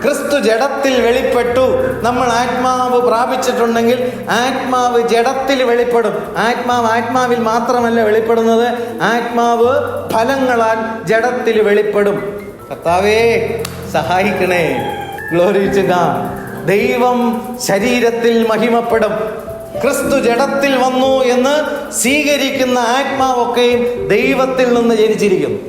ക്രിസ്തു ജഡത്തിൽ വെളിപ്പെട്ടു. നമ്മൾ ആത്മാവ് പ്രാപിച്ചിട്ടുണ്ടെങ്കിൽ ആത്മാവ് ജഡത്തിൽ വെളിപ്പെടും. ആത്മാവിൽ മാത്രമല്ല വെളിപ്പെടുന്നത്, ആത്മാവ് ഫലങ്ങളാൽ ജഡത്തിൽ വെളിപ്പെടും. കർത്താവേ സഹായിക്കണേ. Glory to God. ദൈവം ശരീരത്തിൽ മഹിമപ്പെടും. ക്രിസ്തു ജഡത്തിൽ വന്നു എന്ന് സ്വീകരിക്കുന്ന ആത്മാവൊക്കെയും ദൈവത്തിൽ നിന്ന് ജനിച്ചിരിക്കുന്നു.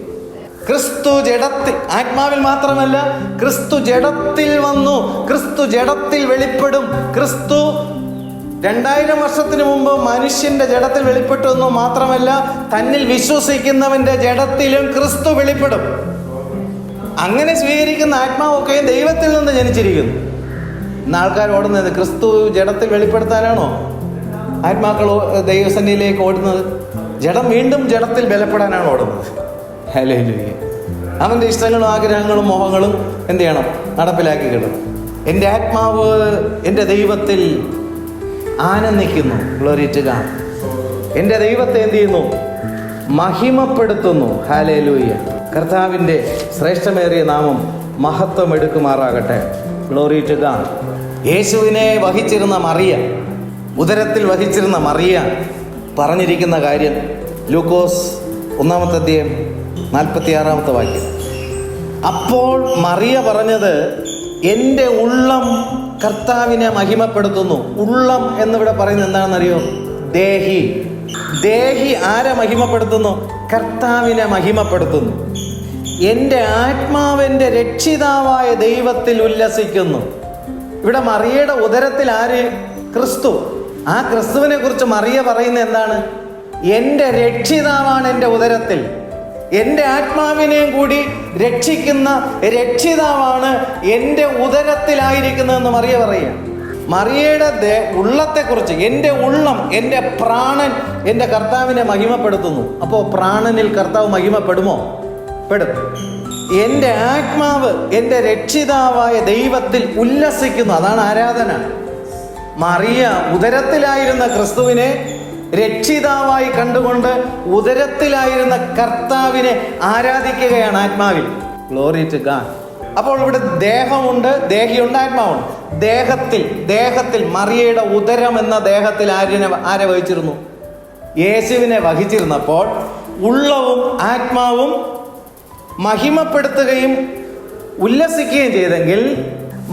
ക്രിസ്തു ജഡത്തിൽ, ആത്മാവിൽ മാത്രമല്ല, ക്രിസ്തു ജഡത്തിൽ വന്നു, ക്രിസ്തു ജഡത്തിൽ വെളിപ്പെടും. ക്രിസ്തു 2000 വർഷത്തിന് മുമ്പ് മനുഷ്യന്റെ ജഡത്തിൽ വെളിപ്പെട്ടു എന്ന് മാത്രമല്ല, തന്നിൽ വിശ്വസിക്കുന്നവന്റെ ജഡത്തിലും ക്രിസ്തു വെളിപ്പെടും. അങ്ങനെ സ്വീകരിക്കുന്ന ആത്മാവൊക്കെ ദൈവത്തിൽ നിന്ന് ജനിച്ചിരിക്കുന്നു. ഇന്ന് ആൾക്കാർ ഓടുന്നത് ക്രിസ്തു ജഡത്തിൽ വെളിപ്പെടുത്താനാണോ ആത്മാക്കൾ ദൈവസന്നിധിയിലേക്ക് ഓടുന്നത്? ജഡം വീണ്ടും ജഡത്തിൽ ബലപ്പെടാനാണ് ഓടുന്നത്. ഹല്ലേലൂയ. അവൻ്റെ ഇഷ്ടങ്ങളും ആഗ്രഹങ്ങളും മോഹങ്ങളും എന്ത് ചെയ്യണം? നടപ്പിലാക്കി കിടണം. എൻ്റെ ആത്മാവ് എൻ്റെ ദൈവത്തിൽ ആനന്ദിക്കുന്നു. Glory to God. എൻ്റെ ദൈവത്തെ എന്ത് ചെയ്യുന്നു? മഹിമപ്പെടുത്തുന്നു. ഹല്ലേലൂയ. കർത്താവിൻ്റെ ശ്രേഷ്ഠമേറിയ നാമം മഹത്വം എടുക്കുമാറാകട്ടെ. Glory to God. യേശുവിനെ വഹിച്ചിരുന്ന മറിയ, ഉദരത്തിൽ വഹിച്ചിരുന്ന മറിയ പറഞ്ഞിരിക്കുന്ന കാര്യം ലൂക്കോസ് 1-ാമത്തെ അധ്യായം 46-ാമത്തെ വാക്യം. അപ്പോൾ മറിയ പറഞ്ഞത്, എൻ്റെ ഉള്ളം കർത്താവിനെ മഹിമപ്പെടുത്തുന്നു. ഉള്ളം എന്നിവിടെ പറയുന്നത് എന്താണെന്നറിയോ? ദേഹി. ദേഹി ആരെ മഹിമപ്പെടുത്തുന്നു? കർത്താവിനെ മഹിമപ്പെടുത്തുന്നു. എൻ്റെ ആത്മാവിൻ്റെ രക്ഷിതാവായ ദൈവത്തിൽ ഉല്ലസിക്കുന്നു. ഇവിടെ മറിയയുടെ ഉദരത്തിൽ ആര്? ക്രിസ്തു. ആ ക്രിസ്തുവിനെ കുറിച്ച് മറിയ പറയുന്നത് എന്താണ്? എൻ്റെ രക്ഷിതാവാണ് എൻ്റെ ഉദരത്തിൽ. എൻ്റെ ആത്മാവിനെയും കൂടി രക്ഷിക്കുന്ന രക്ഷിതാവാണ് എൻ്റെ ഉദരത്തിലായിരിക്കുന്നതെന്ന് മറിയ പറയുക. മറിയയുടെ ഉള്ളത്തെക്കുറിച്ച്, എൻ്റെ ഉള്ളം, എൻ്റെ പ്രാണൻ എൻ്റെ കർത്താവിനെ മഹിമപ്പെടുത്തുന്നു. അപ്പോൾ പ്രാണനിൽ കർത്താവ് മഹിമപ്പെടുമോ? പെടും. എൻ്റെ ആത്മാവ് എൻ്റെ രക്ഷിതാവായ ദൈവത്തിൽ ഉല്ലസിക്കുന്നു. അതാണ് ആരാധന. മറിയ ഉദരത്തിലായിരുന്ന ക്രിസ്തുവിനെ രക്ഷിതാവായി കണ്ടുകൊണ്ട് ഉദരത്തിലായിരുന്ന കർത്താവിനെ ആരാധിക്കുകയാണ് ആത്മാവിൽ. Glory to God. അപ്പോൾ ഇവിടെ ദേഹമുണ്ട്, ദേഹിയുണ്ട്, ആത്മാവുണ്ട്. ദേഹത്തിൽ മറിയയുടെ ഉദരം എന്ന ദേഹത്തിൽ ആരെ വഹിച്ചിരുന്നു? യേശുവിനെ വഹിച്ചിരുന്നപ്പോൾ ഉള്ളവും ആത്മാവും മഹിമപ്പെടുത്തുകയും ഉല്ലസിക്കുകയും ചെയ്തെങ്കിൽ,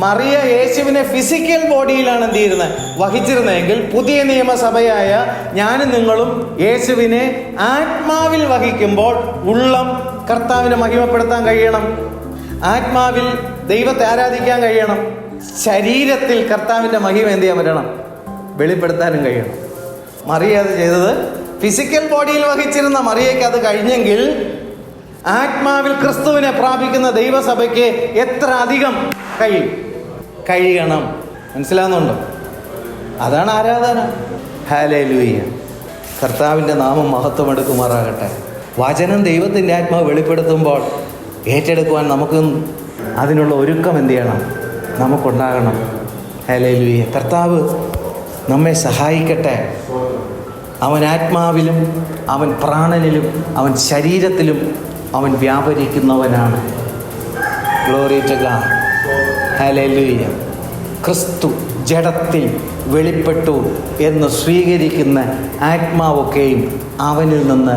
മറിയ യേശുവിനെ ഫിസിക്കൽ ബോഡിയിലാണ് എന്ത് ചെയ്യുന്നത്? വഹിച്ചിരുന്നതെങ്കിൽ, പുതിയ നിയമസഭയായ ഞാനും നിങ്ങളും യേശുവിനെ ആത്മാവിൽ വഹിക്കുമ്പോൾ ഉള്ളം കർത്താവിനെ മഹിമപ്പെടുത്താൻ കഴിയണം, ആത്മാവിൽ ദൈവത്തെ ആരാധിക്കാൻ കഴിയണം, ശരീരത്തിൽ കർത്താവിൻ്റെ മഹിമ എന്ത് ചെയ്യാൻ പറ്റണം? വെളിപ്പെടുത്താനും കഴിയണം. മറിയ അത് ചെയ്തത്. ഫിസിക്കൽ ബോഡിയിൽ വഹിച്ചിരുന്ന മറിയയ്ക്ക് അത് കഴിഞ്ഞെങ്കിൽ, ആത്മാവിൽ ക്രിസ്തുവിനെ പ്രാപിക്കുന്ന ദൈവസഭയ്ക്ക് എത്ര അധികം കഴിയണം? മനസ്സിലാകുന്നുണ്ടോ? അതാണ് ആരാധന. ഹല്ലേലൂയ. കർത്താവിൻ്റെ നാമം മഹത്വം എടുക്കുമാറാകട്ടെ. വചനം ദൈവത്തിൻ്റെ ആത്മാവ് വെളിപ്പെടുത്തുമ്പോൾ ഏറ്റെടുക്കുവാൻ നമുക്ക് അതിനുള്ള ഒരുക്കം എന്ത് ചെയ്യണം? നമുക്കുണ്ടാകണം. ഹല്ലേലൂയ. കർത്താവ് നമ്മെ സഹായിക്കട്ടെ. അവൻ ആത്മാവിലും അവൻ പ്രാണനിലും അവൻ ശരീരത്തിലും അവൻ വ്യാപരിക്കുന്നവനാണ്. Glory to God. ഹല്ലേലൂയ. ക്രിസ്തു ജഡത്തിൽ വെളിപ്പെട്ടു എന്ന് സ്വീകരിക്കുന്ന ആത്മാവൊക്കെയും അവനിൽ നിന്ന്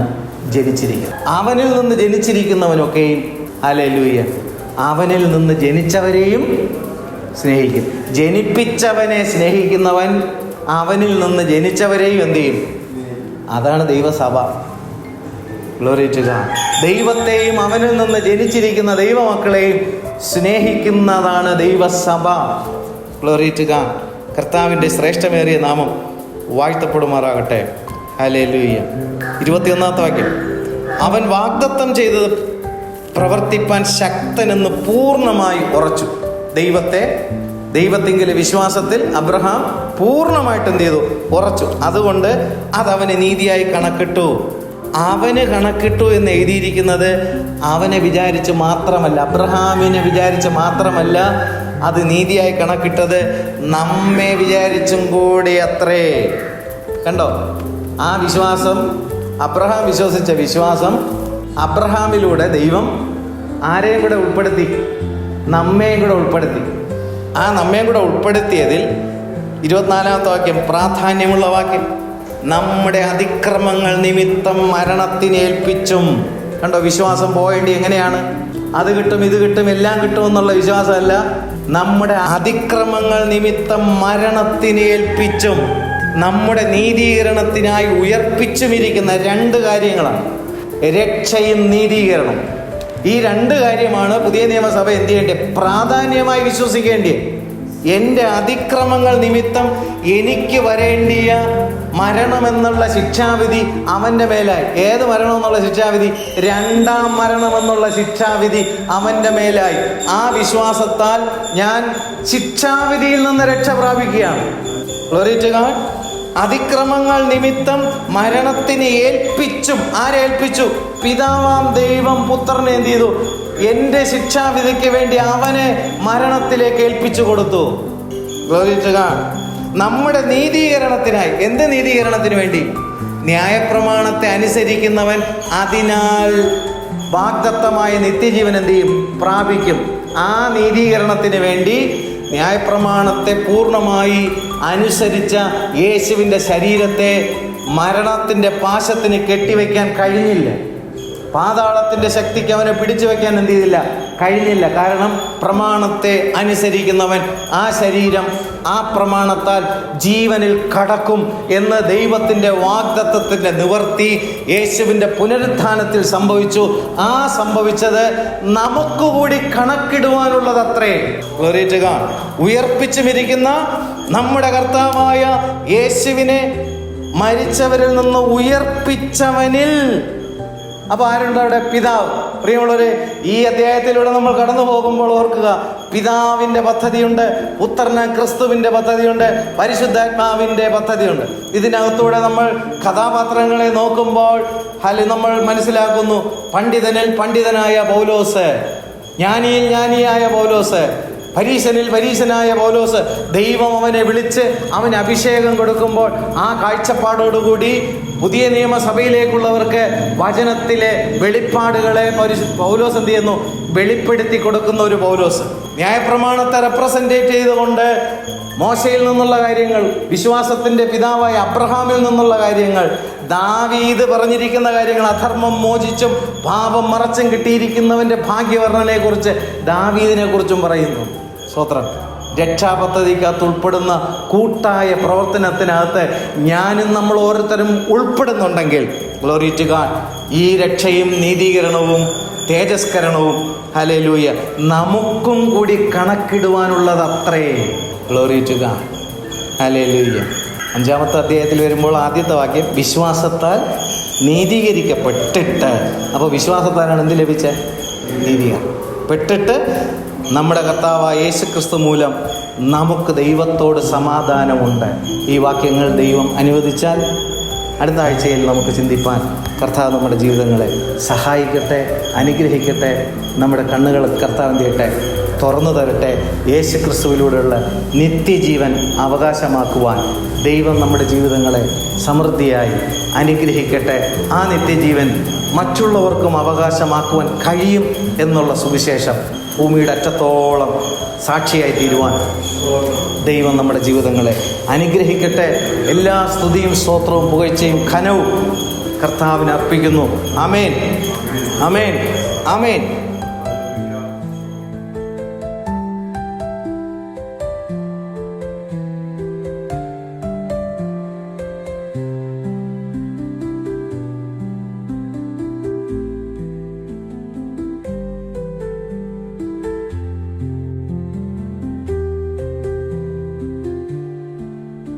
ജനിച്ചിരിക്കുന്നു. അവനിൽ നിന്ന് ജനിച്ചിരിക്കുന്നവനൊക്കെയും ഹല്ലേലൂയ അവനിൽ നിന്ന് ജനിച്ചവരെയും സ്നേഹിക്കും. ജനിപ്പിച്ചവനെ സ്നേഹിക്കുന്നവൻ അവനിൽ നിന്ന് ജനിച്ചവരെയും എന്ത് ചെയ്യും? അതാണ് ദൈവസഭ. Glory to God. ദൈവത്തെയും അവനിൽ നിന്ന് ജനിച്ചിരിക്കുന്ന ദൈവമക്കളെയും സ്നേഹിക്കുന്നതാണ് ദൈവസഭ. Glory to God. കർത്താവിൻ്റെ ശ്രേഷ്ഠമേറിയ നാമം വാഴ്ത്തപ്പെടുമാറാകട്ടെ. ഹല്ലേലൂയ. 21-ാമത്തെ വാക്യം, അവൻ വാഗ്ദത്തം ചെയ്തത് പ്രവർത്തിപ്പാൻ ശക്തനെന്ന് പൂർണ്ണമായി ഉറച്ചു. ദൈവത്തിങ്കലെ വിശ്വാസത്തിൽ അബ്രഹാം പൂർണ്ണമായിട്ട് എന്ത് ചെയ്തു? ഉറച്ചു. അതുകൊണ്ട് അതവന് നീതിയായി കണക്കിട്ടു. അവന് കണക്കിട്ടു എന്ന് എഴുതിയിരിക്കുന്നത് അവനെ വിചാരിച്ച് മാത്രമല്ല, അബ്രഹാമിനെ വിചാരിച്ച് മാത്രമല്ല അത് നീതിയായി കണക്കിട്ടത്, നമ്മെ വിചാരിച്ചും കൂടി അത്രേ. കണ്ടോ? ആ വിശ്വാസം, അബ്രഹാം വിശ്വസിച്ച വിശ്വാസം, അബ്രഹാമിലൂടെ ദൈവം ആരെയും കൂടെ ഉൾപ്പെടുത്തി? നമ്മെയും കൂടെ ഉൾപ്പെടുത്തി. ആ നമ്മെയും കൂടെ ഉൾപ്പെടുത്തിയതിൽ 24-ാമത്തെ വാക്യം പ്രാധാന്യമുള്ള വാക്യം, നമ്മുടെ അതിക്രമങ്ങൾ നിമിത്തം മരണത്തിന് ഏൽപ്പിച്ചും. കണ്ടോ? വിശ്വാസം പോയേണ്ടി എങ്ങനെയാണ്? അത് കിട്ടും, ഇത് കിട്ടും, എല്ലാം കിട്ടും എന്നുള്ള വിശ്വാസമല്ല, നമ്മുടെ അതിക്രമങ്ങൾ നിമിത്തം മരണത്തിന് ഏൽപ്പിച്ചും നമ്മുടെ നീതീകരണത്തിനായി ഉയർപ്പിച്ചുമിരിക്കുന്ന 2 കാര്യങ്ങളാണ്, രക്ഷയും നീതീകരണം. ഈ 2 കാര്യമാണ് പുതിയ നിയമസഭ എന്ത് ചെയ്യേണ്ടത്? പ്രാധാന്യമായി വിശ്വസിക്കേണ്ടത്. എൻ്റെ അതിക്രമങ്ങൾ നിമിത്തം എനിക്ക് വരേണ്ടിയ മരണമെന്നുള്ള ശിക്ഷാവിധി അവൻ്റെ മേലായി. ഏത് മരണമെന്നുള്ള ശിക്ഷാവിധി? 2ാം മരണമെന്നുള്ള ശിക്ഷാവിധി അവൻ്റെ മേലായി. ആ വിശ്വാസത്താൽ ഞാൻ ശിക്ഷാവിധിയിൽ നിന്ന് രക്ഷ പ്രാപിക്കുകയാണ്. Glory to God. അതിക്രമങ്ങൾ നിമിത്തം മരണത്തിന് ഏൽപ്പിച്ചും. ആരേൽപ്പിച്ചു? പിതാവാം ദൈവം പുത്രനെ എന്ത് ചെയ്തു? എൻ്റെ ശിക്ഷാവിധിക്ക് വേണ്ടി അവനെ മരണത്തിലേക്ക് ഏൽപ്പിച്ചു കൊടുത്തു. Glory to God. നമ്മുടെ നീതീകരണത്തിനായി. എന്ത് നീതീകരണത്തിന് വേണ്ടി? ന്യായപ്രമാണത്തെ അനുസരിക്കുന്നവൻ അതിനാൽ വാഗ്ദത്തമായ നിത്യജീവൻ എന്ത് ചെയ്യും? പ്രാപിക്കും. ആ നീതീകരണത്തിന് വേണ്ടി ന്യായപ്രമാണത്തെ പൂർണ്ണമായി അനുസരിച്ച യേശുവിൻ്റെ ശരീരത്തെ മരണത്തിൻ്റെ പാശത്തിന് കെട്ടിവെക്കാൻ കഴിഞ്ഞില്ല. പാതാളത്തിൻ്റെ ശക്തിക്ക് അവനെ പിടിച്ചു വെക്കാൻ എന്ത് ചെയ്തില്ല? കഴിഞ്ഞില്ല. കാരണം പ്രമാണത്തെ അനുസരിക്കുന്നവൻ ആ ശരീരം ആ പ്രമാണത്താൽ ജീവനിൽ കടക്കും എന്ന് ദൈവത്തിൻ്റെ വാഗ്ദത്തത്തിൻ്റെ നിവർത്തി യേശുവിൻ്റെ പുനരുത്ഥാനത്തിൽ സംഭവിച്ചു. ആ സംഭവിച്ചത് നമുക്ക് കൂടി കണക്കിടുവാനുള്ളതത്രേ. Glory to God. ഉയർപ്പിച്ചുമിരിക്കുന്ന നമ്മുടെ കർത്താവായ യേശുവിനെ മരിച്ചവരിൽ നിന്ന് ഉയർപ്പിച്ചവനിൽ. അപ്പൊ ആരുണ്ട് അവിടെ? പിതാവ്. പ്രിയമുള്ളവരെ, ഈ അധ്യായത്തിലൂടെ നമ്മൾ കടന്നു പോകുമ്പോൾ ഓർക്കുക, പിതാവിൻ്റെ പദ്ധതിയുണ്ട്, പുത്രന് ക്രിസ്തുവിൻ്റെ പദ്ധതിയുണ്ട്, പരിശുദ്ധാത്മാവിൻ്റെ പദ്ധതിയുണ്ട്. ഇതിനകത്തൂടെ നമ്മൾ കഥാപാത്രങ്ങളെ നോക്കുമ്പോൾ നമ്മൾ മനസ്സിലാക്കുന്നു, പണ്ഡിതനിൽ പണ്ഡിതനായ പൗലോസ്, ജ്ഞാനിയിൽ ജ്ഞാനിയായ പൗലോസ്, പരീശനിൽ പരീശനായ പൗലോസ്. ദൈവം അവനെ വിളിച്ച് അവന് അഭിഷേകം കൊടുക്കുമ്പോൾ ആ കാഴ്ചപ്പാടോടുകൂടി പുതിയ നിയമസഭയിലേക്കുള്ളവർക്ക് വചനത്തിലെ വെളിപ്പാടുകളെ പൗലോസ് എന്ത് ചെയ്യുന്നു? വെളിപ്പെടുത്തി കൊടുക്കുന്ന ഒരു പൗലോസ്. ന്യായപ്രമാണത്തെ റെപ്രസെൻറ്റേറ്റ് ചെയ്തുകൊണ്ട് മോശയിൽ നിന്നുള്ള കാര്യങ്ങൾ, വിശ്വാസത്തിൻ്റെ പിതാവായ അബ്രഹാമിൽ നിന്നുള്ള കാര്യങ്ങൾ, ദാവീദ് പറഞ്ഞിരിക്കുന്ന കാര്യങ്ങൾ, അധർമ്മം മോചിച്ചും പാപം മറച്ചും കിട്ടിയിരിക്കുന്നവൻ്റെ ഭാഗ്യവർണ്ണനെ കുറിച്ച് ദാവീദിനെ കുറിച്ചും പറയുന്നു. സ്തോത്രം. രക്ഷാപദ്ധതിക്കകത്ത് ഉൾപ്പെടുന്ന കൂട്ടായ പ്രവർത്തനത്തിനകത്ത് ഞാനും നമ്മൾ ഓരോരുത്തരും ഉൾപ്പെടുന്നുണ്ടെങ്കിൽ, ഗ്ലോറി ടു ഗോഡ്, ഈ രക്ഷയും നീതീകരണവും തേജസ്കരണവും ഹല്ലേലൂയ നമുക്കും കൂടി കണക്കിടുവാനുള്ളതത്രേ. Glory to God. ഹല്ലേലൂയ. 5-ാമത്തെ അധ്യായത്തിൽ വരുമ്പോൾ ആദ്യത്തെ വാക്യം, വിശ്വാസത്താൽ നീതീകരിക്കപ്പെട്ടിട്ട്. അപ്പോൾ വിശ്വാസത്താലാണ് എന്ത് ലഭിച്ചത്? നീതീകരണം. പെട്ടിട്ട് നമ്മുടെ കർത്താവായ യേശുക്രിസ്തു മൂലം നമുക്ക് ദൈവത്തോട് സമാധാനമുണ്ട്. ഈ വാക്യങ്ങൾ ദൈവം അനുവദിച്ചാൽ അടുത്ത ആഴ്ചയിൽ നമുക്ക് ചിന്തിപ്പാൻ കർത്താവ് നമ്മുടെ ജീവിതങ്ങളെ സഹായിക്കട്ടെ, അനുഗ്രഹിക്കട്ടെ. നമ്മുടെ കണ്ണുകൾ കർത്താവ് എന്ത് ചെയ്യട്ടെ? തുറന്നു തരട്ടെ. യേശുക്രിസ്തുവിലൂടെയുള്ള നിത്യജീവൻ അവകാശമാക്കുവാൻ ദൈവം നമ്മുടെ ജീവിതങ്ങളെ സമൃദ്ധിയായി അനുഗ്രഹിക്കട്ടെ. ആ നിത്യജീവൻ മറ്റുള്ളവർക്കും അവകാശമാക്കുവാൻ കഴിയും എന്നുള്ള സുവിശേഷം ഭൂമിയുടെ അറ്റത്തോളം സാക്ഷിയായി തീരുവാൻ ദൈവം നമ്മുടെ ജീവിതങ്ങളെ അനുഗ്രഹിക്കട്ടെ. എല്ലാ സ്തുതിയും സ്തോത്രവും പുകഴ്ചയും ഘനവും കർത്താവിന് അർപ്പിക്കുന്നു. ആമേൻ, ആമേൻ, ആമേൻ.